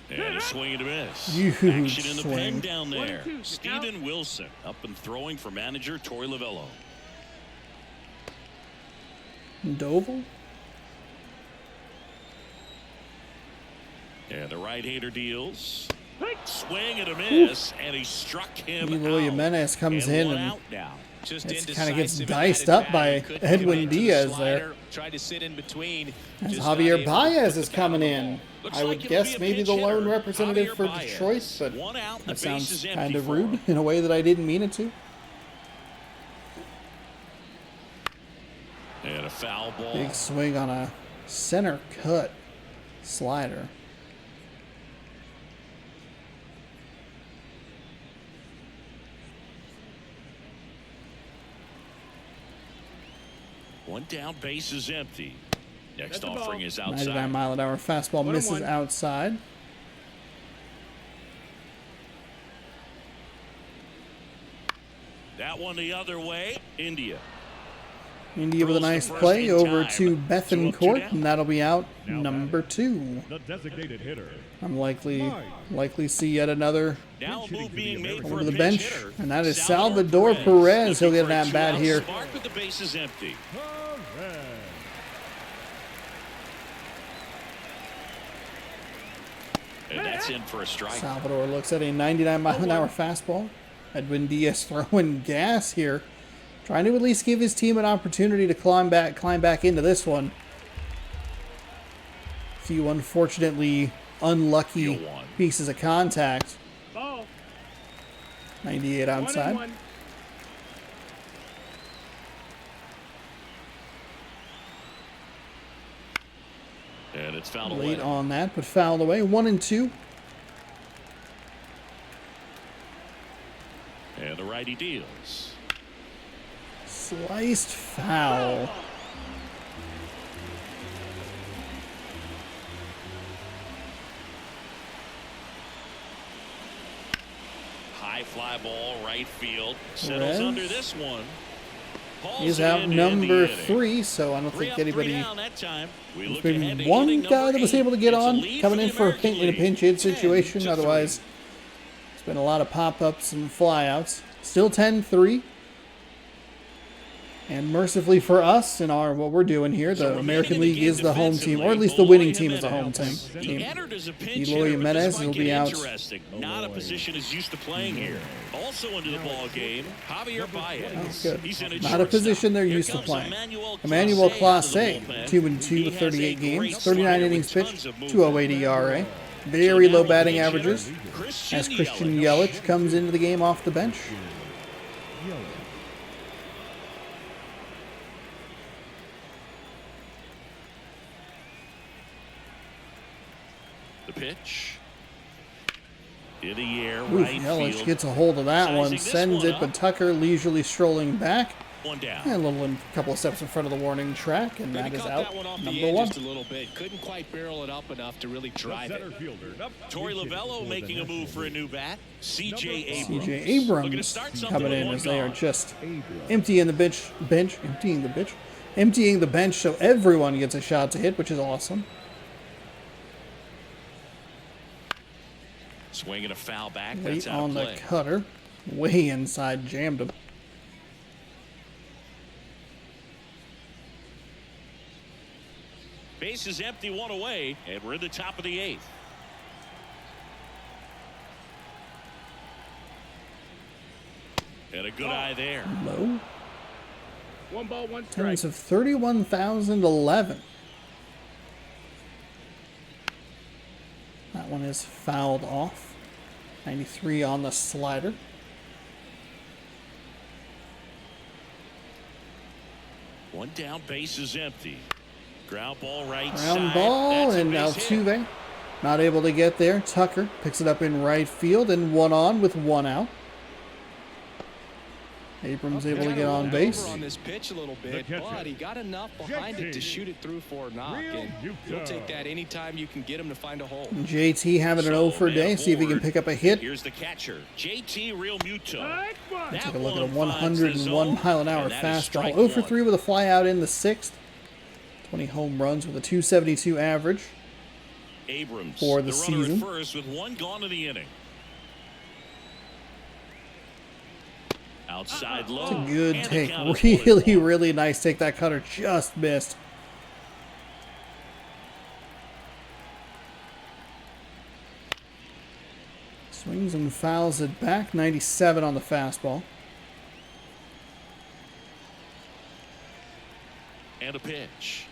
And a swing and a miss. Huge Action in the swing. pen down there. 1-2, Steven Wilson up and throwing for manager Torrey Lavello. Doval. And the right-hander deals. Swing and a miss, and he struck him Eloy out. Jimenez comes And in one and out now. Just It kinda gets indecisive in diced that up by at-bat. He couldn't Edwin get into the Diaz slider, there. Tried to sit in between. as just not Javier able to Baez put is the coming bat on the in. ball. Looks I would like it'll guess be a maybe pinch the lone hitter, representative Javier for Baez. Detroit, but One out, the that base sounds is kind empty of for rude him. in a way that I didn't mean it to. And a foul ball. Big swing on a center cut slider. One down, base is empty. Next That's the offering ball. is 99 outside. mile an hour fastball misses 1-1. outside. That one the other way. India. India with a Throws the nice first play in over time. to 2 up, 2 Bethencourt, down. and that'll be out Now number 2. The designated hitter. I'm likely see yet another Now a move being made over for to a the pinch bench, hitter. and that is Salvador Perez. He'll Looking get an for a at-bat 2-out here. Spark with the bases empty. Perez. And that's in for a strike. Salvador looks at a 99 mile an hour fastball. Edwin Diaz throwing gas here, trying to at least give his team an opportunity to climb back into this one. Few unfortunately unlucky Deal one. pieces of contact. Ball. 98 outside. 1-1. And it's fouled Late away. on that, but fouled away. 1-2. And the righty deals. Sliced foul. High fly ball, right field. Settles Perez. under this one. Hauls He's it out in to end the number inning. 3, so I don't 3 think up, 3 anybody. down that time. We look There's ahead been to one inning guy number that was 8. able to get It's a on, lead coming for in the for a American in a League. pinch hit 10 situation. to Otherwise, it's been a lot of pop-ups and flyouts. Still 10-3. And mercifully for us in what we're doing here, So the remaining American in the League game is the home team, or at least the defensively, winning Eloy team is the home Jimenez. team. He entered as a pinch Eloy hitter, but this Jimenez might will get be out. interesting. Not a position he's used to playing here. Also into the ball game, Javier Baez. Good. He's in at Not a shortstop. position they're Here used to comes playing. Emmanuel Clase, Clase out of the bullpen. 2-2 He with has 38 a games, great 39 slider innings with tons pitched, of movement. 208 ERA. Very low batting averages as Christian Yelich comes into the game off the bench. The pitch. In the air, Oof, right Yelich field. gets a hold of that Sizing one, this sends one it, up. but Tucker leisurely strolling back. One down. And a couple of steps in front of the warning track, and that Maybe is cut out that one off the number edge 1. just a little bit. Couldn't quite barrel it up enough to really The drive center it. fielder. Up, Tory reaching Lavello for making the a move for a new bat. C.J. Abrams. C.J. Looking to Abrams start something coming with in one as they are gone. just Abrams. emptying the bench so everyone gets a shot to hit, which is awesome. Swinging a foul back. Late That's out on of the play. cutter, way inside, jammed him. Base is empty, one away, and we're in the top of the 8th. And a good eye there. Low. 1 ball, 1 strike. Attendance of 31,011. That one is fouled off. 93 on the slider. One down, base is empty. Ground ball right Ground side. ball, That's a and base hit. Altuve not able to get there. Tucker picks it up in right field and one on with one out. Abrams able to get on base. Over on this pitch a little bit, catcher. but he got enough behind it to shoot it through for a knock. And you'll take that anytime you can get him to find a hole. JT having an So, 0 for a day. man See if he can aboard. pick up a hit. Here's the catcher, JT Real Muto. Strike 1. That Take a look at a one finds the 101 zone, mile an hour and that is fastball. strike 0 for one. 3 with a fly out in the 6th. 20 home runs with a 272 average. Abrams for the runner season. at first with one gone in the inning. Outside low. It's a good and the take. count is 1-1. Really nice take. That cutter just missed. Swings and fouls it back. 97 on the fastball. And a pitch.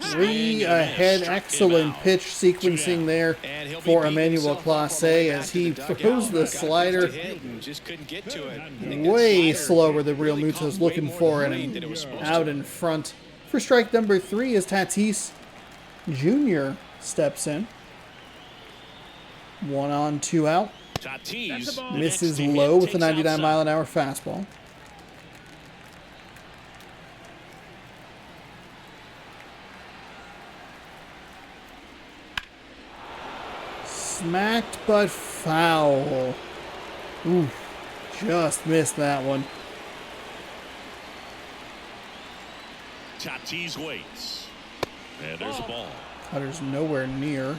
Three And a miss. ahead. Struck him Excellent out. pitch sequencing there And he'll be for beating Emmanuel himself up on the Clase way back as to he the dugout. throws the Got slider to hit and just couldn't get to it. I think that way slider slower than Real really Muto's caught way looking more for than and it was supposed out to. in front. For strike number 3 as Tatis Jr. steps in. 1 on, 2 out. Tatis That's the ball. the Misses next to low hit, with a takes 99 outside. mile an hour fastball. Smacked but foul. Ooh, just missed that one. Tatis waits. And there's a ball. Cutter's nowhere near.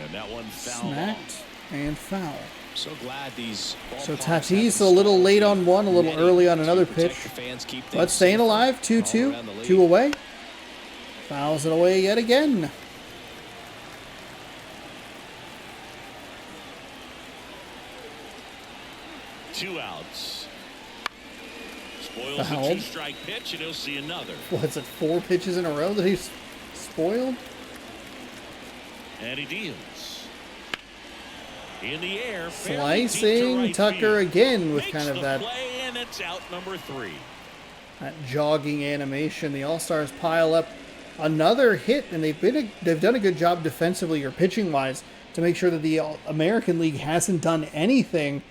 And that one foul. Smacked and foul. So glad these So ballparks have Tatis a installed little late on one, a little netting early on to another protect pitch. the fans, keep But things staying safe alive, all 2-2, around the league. 2 away. Fouls it away yet again. Two outs. Spoils the Fouled. two-strike pitch, and he'll see another. What's it, 4 pitches in a row that he's spoiled? And he deals. In the air. fairly deep to Slicing right Tucker field. again with Makes kind of the that, play, and it's out number 3. that jogging animation. The All-Stars pile up another hit, and they've done a good job defensively or pitching-wise to make sure that the American League hasn't done anything.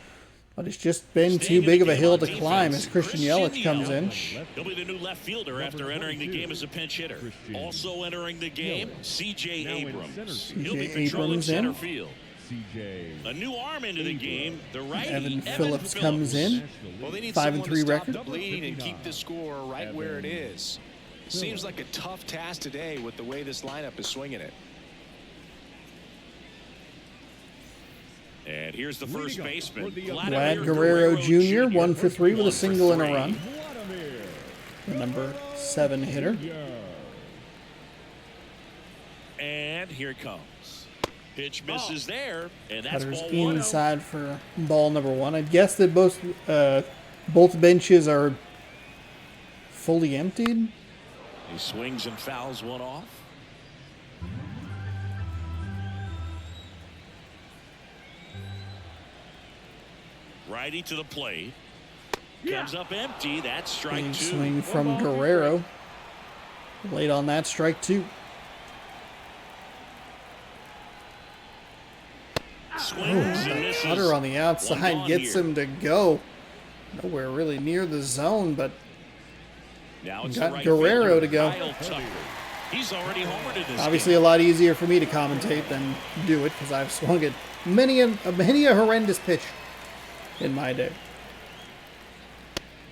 But it's just been too big of a hill to climb as Christian Yelich comes in. He'll be the new left fielder after entering the game as a pinch hitter. Also entering the game, C.J. Abrams. He'll be patrolling Abrams in. center field. CJ. A new arm into the game, the righty Evan Phillips comes in. Well, they need 5-3 someone to stop record. the bleeding and keep the score right where it is. Seems like a tough task today with the way this lineup is swinging it. And here's the first baseman, Vlad Guerrero Jr., 1 for 3 with a single and a run. The number 7 hitter. And here it comes. Pitch misses there, and that's Cutter's ball 1. inside for ball number 1. I'd guess that both benches are fully emptied. He swings and fouls one off. Righty to the plate. Comes up empty. That's strike Big 2. swing from Guerrero. Late on that, strike 2. Swings and misses. Cutter on the One outside gone gets here. him to go. Nowhere really near the zone, but Now it's got the right Guerrero fielder, to go. Kyle Tucker. He's already homered in this obviously game. a lot easier for me to commentate than do it because I've swung at many a horrendous pitch in my day.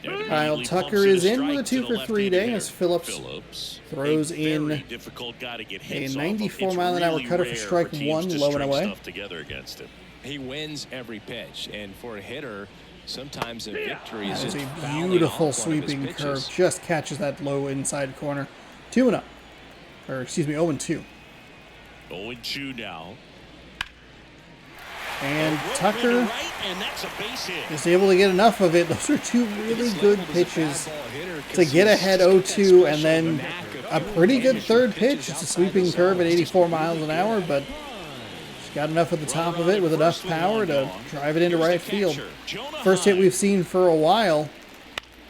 And Kyle immediately Tucker bumps is it a in with a strike 2 to for the 3 left-handed day hitter. as Phillips throws a in very difficult guy to get a hits off of. 94 It's mile an hour really cutter for rare strike teams 1, to low and string away. stuff together against him. He wins every pitch, and for a hitter, sometimes a victory That is is just a fouling beautiful off one of his sweeping pitches. curve. Just catches that low inside corner. 2-0. Or excuse me, 0-2. 0-2 now. And Rope Tucker into right, and that's a base hit. is able to get enough of it. Those are 2 really He's good labeled as a pitches bad ball hitter 'cause to get he's ahead just got 0-2 that and then special knack a of pretty good managing third pitches pitch. It's a outside sweeping the curve zone. at It's 84 just miles really an hour, good. but she's got enough at the top of it with enough power to drive it into right field. First hit we've seen for a while.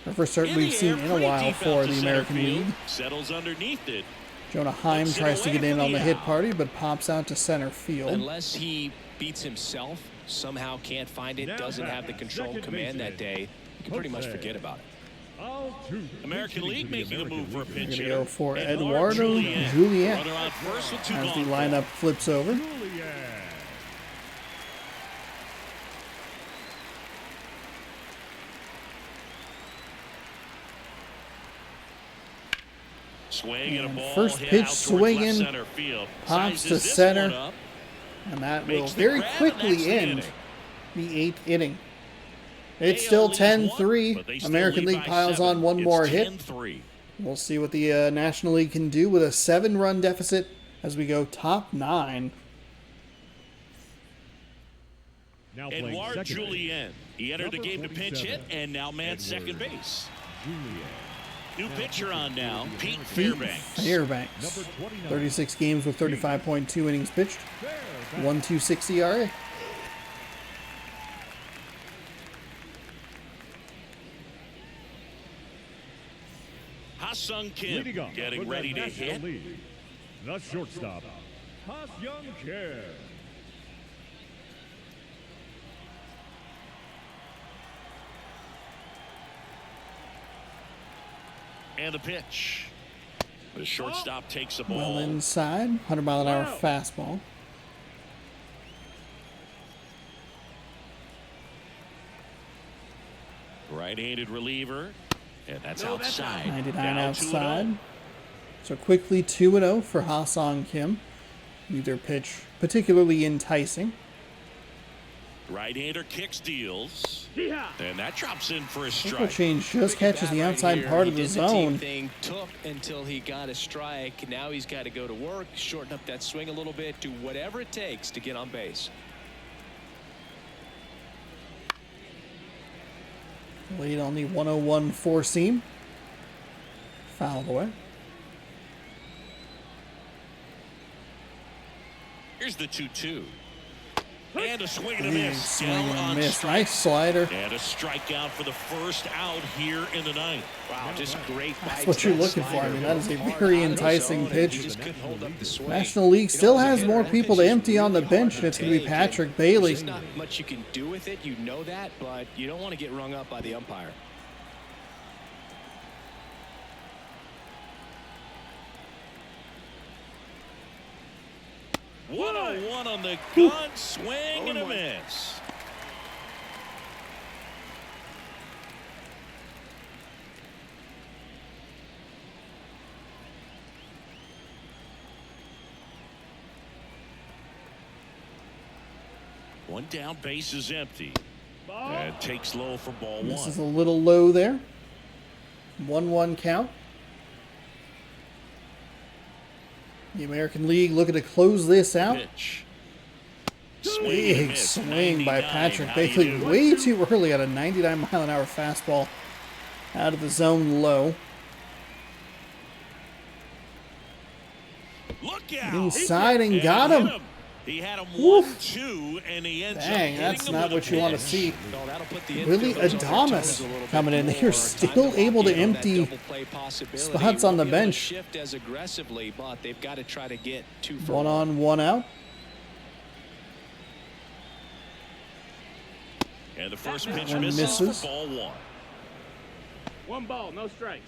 Or first hit we've seen in a while for the American League. Settles underneath it. Jonah Heim tries to get in on the hit party, but pops out to center field. Unless he beats himself, somehow can't find it, doesn't have the control command that day, you can pretty much forget about it. American League making a move for a pinch Gonna hitter. go for Eduardo Eduardo Julian Runner on first with 2 as the gone. lineup flips over. Swing and a And ball first hit pitch out towards swinging, left center field. pops Sizes to this center. one up, And that will makes the very grab, and that's quickly the end inning. the 8th inning. It's AL still leads 10-3. one, but they still American lead League by piles 7. on one It's more hit. 10-3. We'll see what the National League can do with a 7-run deficit as we go top 9. Now playing Edouard second base, Julien. He entered the Number game to pinch hit 47, and now mans second Edouard base. Julien. New pitcher on now, Pete Pete Fairbanks. Fairbanks. Number 29, 36 games with 35.2 innings pitched. Fairbanks. 1.26 ERA. Ha-Sung Kim Leading off getting for the ready to National hit. League, the shortstop, Ha-Sung Kim. And the pitch. The shortstop takes the ball. Well inside, 100-mile-an-hour fastball. Right-handed reliever. And that's outside. 99 Down outside. 2-0. So quickly 2-0 for Ha-Sung Kim. Neither pitch particularly enticing. Right-hander kicks, deals. And that drops in for a Triple strike. change just catches the outside part of the zone. Thing took until he got a strike. Now he's got to go to work, shorten up that swing a little bit, do whatever it takes to get on base. Late on the 101 four-seam. Fouled away. Here's the 2-2. And a swing and a Big miss. swing Down and a on miss. strike. Nice slider. And a strikeout for the first out here in the ninth. Wow, just great. That's what you're looking for. I mean, that is a very enticing pitch. Just couldn't hold up the swing. National League still has more people to empty on the bench, and it's going to be Patrick Bailey. There's not much you can do with it, you know that, but you don't want to get rung up by the umpire. One on the gun, swing and a miss. One down, base is empty. And takes low for ball This one. is a little low there. 1-1 count. The American League looking to close this out. Pitch. Swing and a Big miss. swing by 99. Patrick How do you Bailey. do? Way too early on a 99-mile-an-hour fastball. Out of the zone low. Look out. Inside and And got hit him. He had him Woof. 1-2, and he ends Dang, up hitting that's him not with a what you want to pitch. see. No, that'll put the Willie infielders on their Adames toes a little bit coming in. They more. are Time still to able to lock in on that empty double play possibility. spots Won't on the be able to bench. shift as aggressively, but they've got to try to get 2 for 1 on, 1 out. And the first pitch one misses misses. for ball one. 1 ball, no strikes.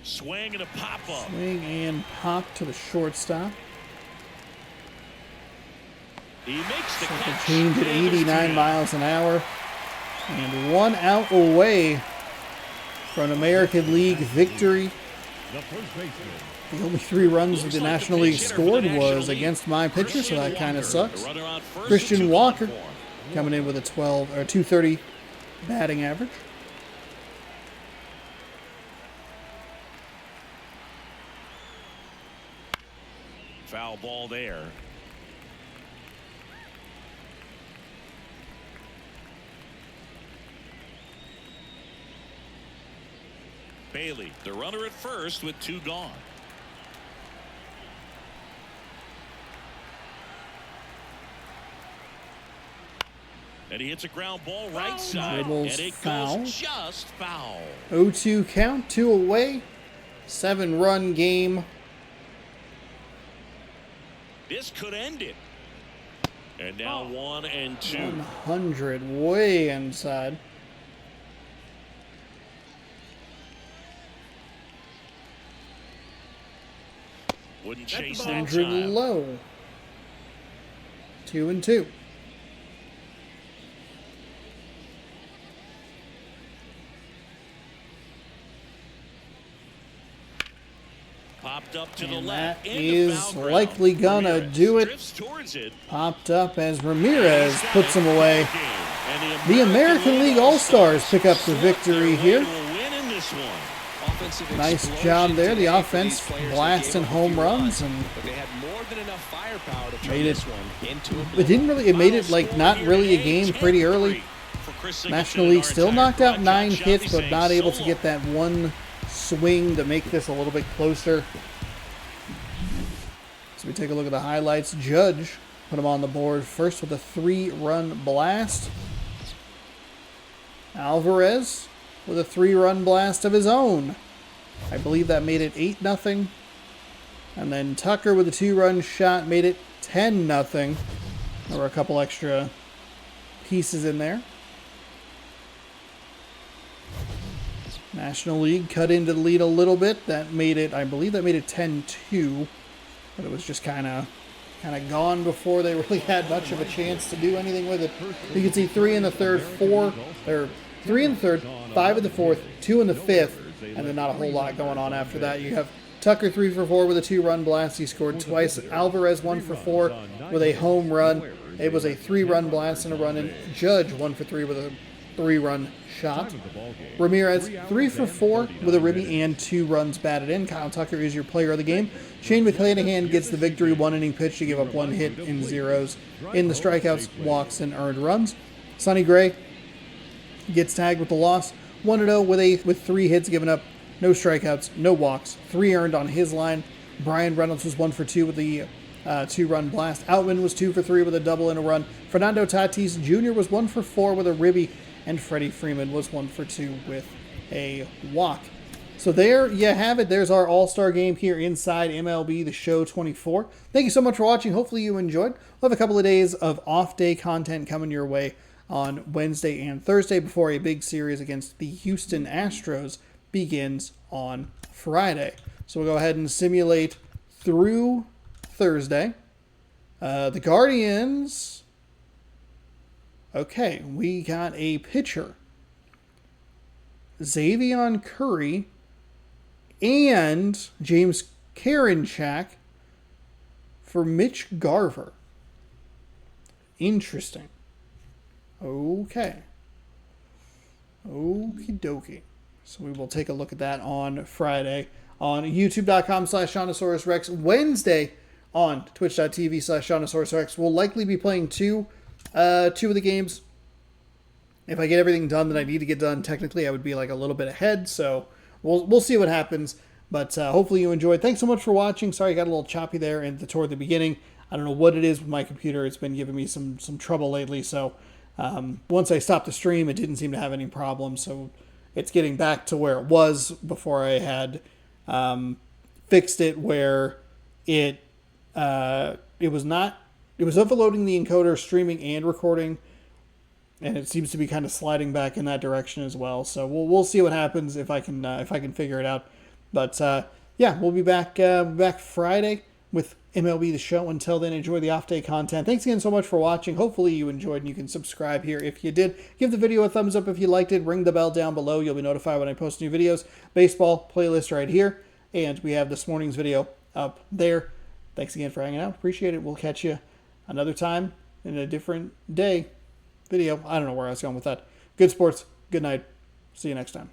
Swing and a pop-up. Swing and pop to the shortstop. He makes the Triple catch. change at And it's 89 2. miles an hour. And 1 out away from an American League victory. The first baseman. The only 3 runs that the Looks like National the League pinch hitter for the scored National was League, against my pitcher, so that kind of Christian sucks. Walker. The runner on first, Christian 2 Walker for him. coming in with a 230 batting average. Foul ball there. Bailey, the runner at first with 2 gone. And he hits a ground ball right side. Dribbles And it foul. goes just foul. 0-2 count, 2 away. 7-run game. This could end it. And now 1 and 2. 100 way inside. Wouldn't chase that 100 time. low. 2 and 2. Popped up to the And left. that into is foul ground. likely gonna Ramirez do it. drifts towards it. Popped up as Ramirez puts him away. And The American League All-Stars pick up the victory here. Will win in this one. Offensive Nice explosion job there. The today for offense these players. They blasting gave up a home few runs, and but they had more than enough firepower to turn made it. this one into a It didn't really. It made it like Final not score really a here game today, pretty early. 10-3 for Chris Singleton National and League our still entire knocked out crowd. 9 John hits, Shelby but not saying able so to get that one swing to make this a little bit closer. So we take a look at the highlights. Judge put him on the board first with a 3-run blast. Alvarez with a 3-run blast of his own. I believe that made it 8-0. And then Tucker with a 2-run shot made it 10-0. There were a couple extra pieces in there. National League cut into the lead a little bit. That made it, I believe that made it 10-2. But it was just kind of gone before they really had much of a chance to do anything with it. You can see 3 in the third, 3 in the third, 5 in the fourth, 2 in the fifth, and then not a whole lot going on after that. You have Tucker 3 for 4 with a 2-run blast. He scored twice. Alvarez 1 for 4 with a home run. It was a 3-run blast and a run. And Judge 1 for 3 with a 3-run shot. Ramirez 3 for 4 with a ribby and 2 runs batted in. Kyle Tucker is your player of the game. Shane McClanahan gets the victory, 1-inning pitch to give up 1 hit in zeros in the strikeouts, walks, and earned runs. Sonny Gray gets tagged with the loss, 1-0 with 3 hits given up, no strikeouts, no walks, 3 earned on his line. Brian Reynolds was 1 for 2 with the 2-run blast. Outman was 2 for 3 with a double and a run. Fernando Tatis Jr. was 1 for 4 with a ribby, and Freddie Freeman was 1 for 2 with a walk. So there you have it. There's our All-Star game here inside MLB The Show 24. Thank you so much for watching. Hopefully you enjoyed. We'll have a couple of days of off-day content coming your way on Wednesday and Thursday before a big series against the Houston Astros begins on Friday. So we'll go ahead and simulate through Thursday. The Guardians. Okay, we got a pitcher. Xavier Curry and James Karinchak for Mitch Garver. Interesting. Okay. Okie dokie. So we will take a look at that on Friday on youtube.com/ShaunosaurusRex. Wednesday on twitch.tv/ShaunosaurusRex. We'll likely be playing two of the games. If I get everything done that I need to get done, technically I would be like a little bit ahead. So we'll see what happens. But hopefully you enjoyed. Thanks so much for watching. Sorry I got a little choppy there toward the beginning. I don't know what it is with my computer. It's been giving me some trouble lately. So once I stopped the stream, it didn't seem to have any problems. So it's getting back to where it was before I had fixed it, where it was overloading the encoder, streaming and recording, and it seems to be kind of sliding back in that direction as well. So we'll see what happens if I can figure it out. But yeah, we'll be back Friday with MLB The Show. Until then, enjoy the off-day content. Thanks again so much for watching. Hopefully you enjoyed, and you can subscribe here if you did. Give the video a thumbs up if you liked it. Ring the bell down below. You'll be notified when I post new videos. Baseball playlist right here. And we have this morning's video up there. Thanks again for hanging out. Appreciate it. We'll catch you another time in a different day video. I don't know where I was going with that. Good sports. Good night. See you next time.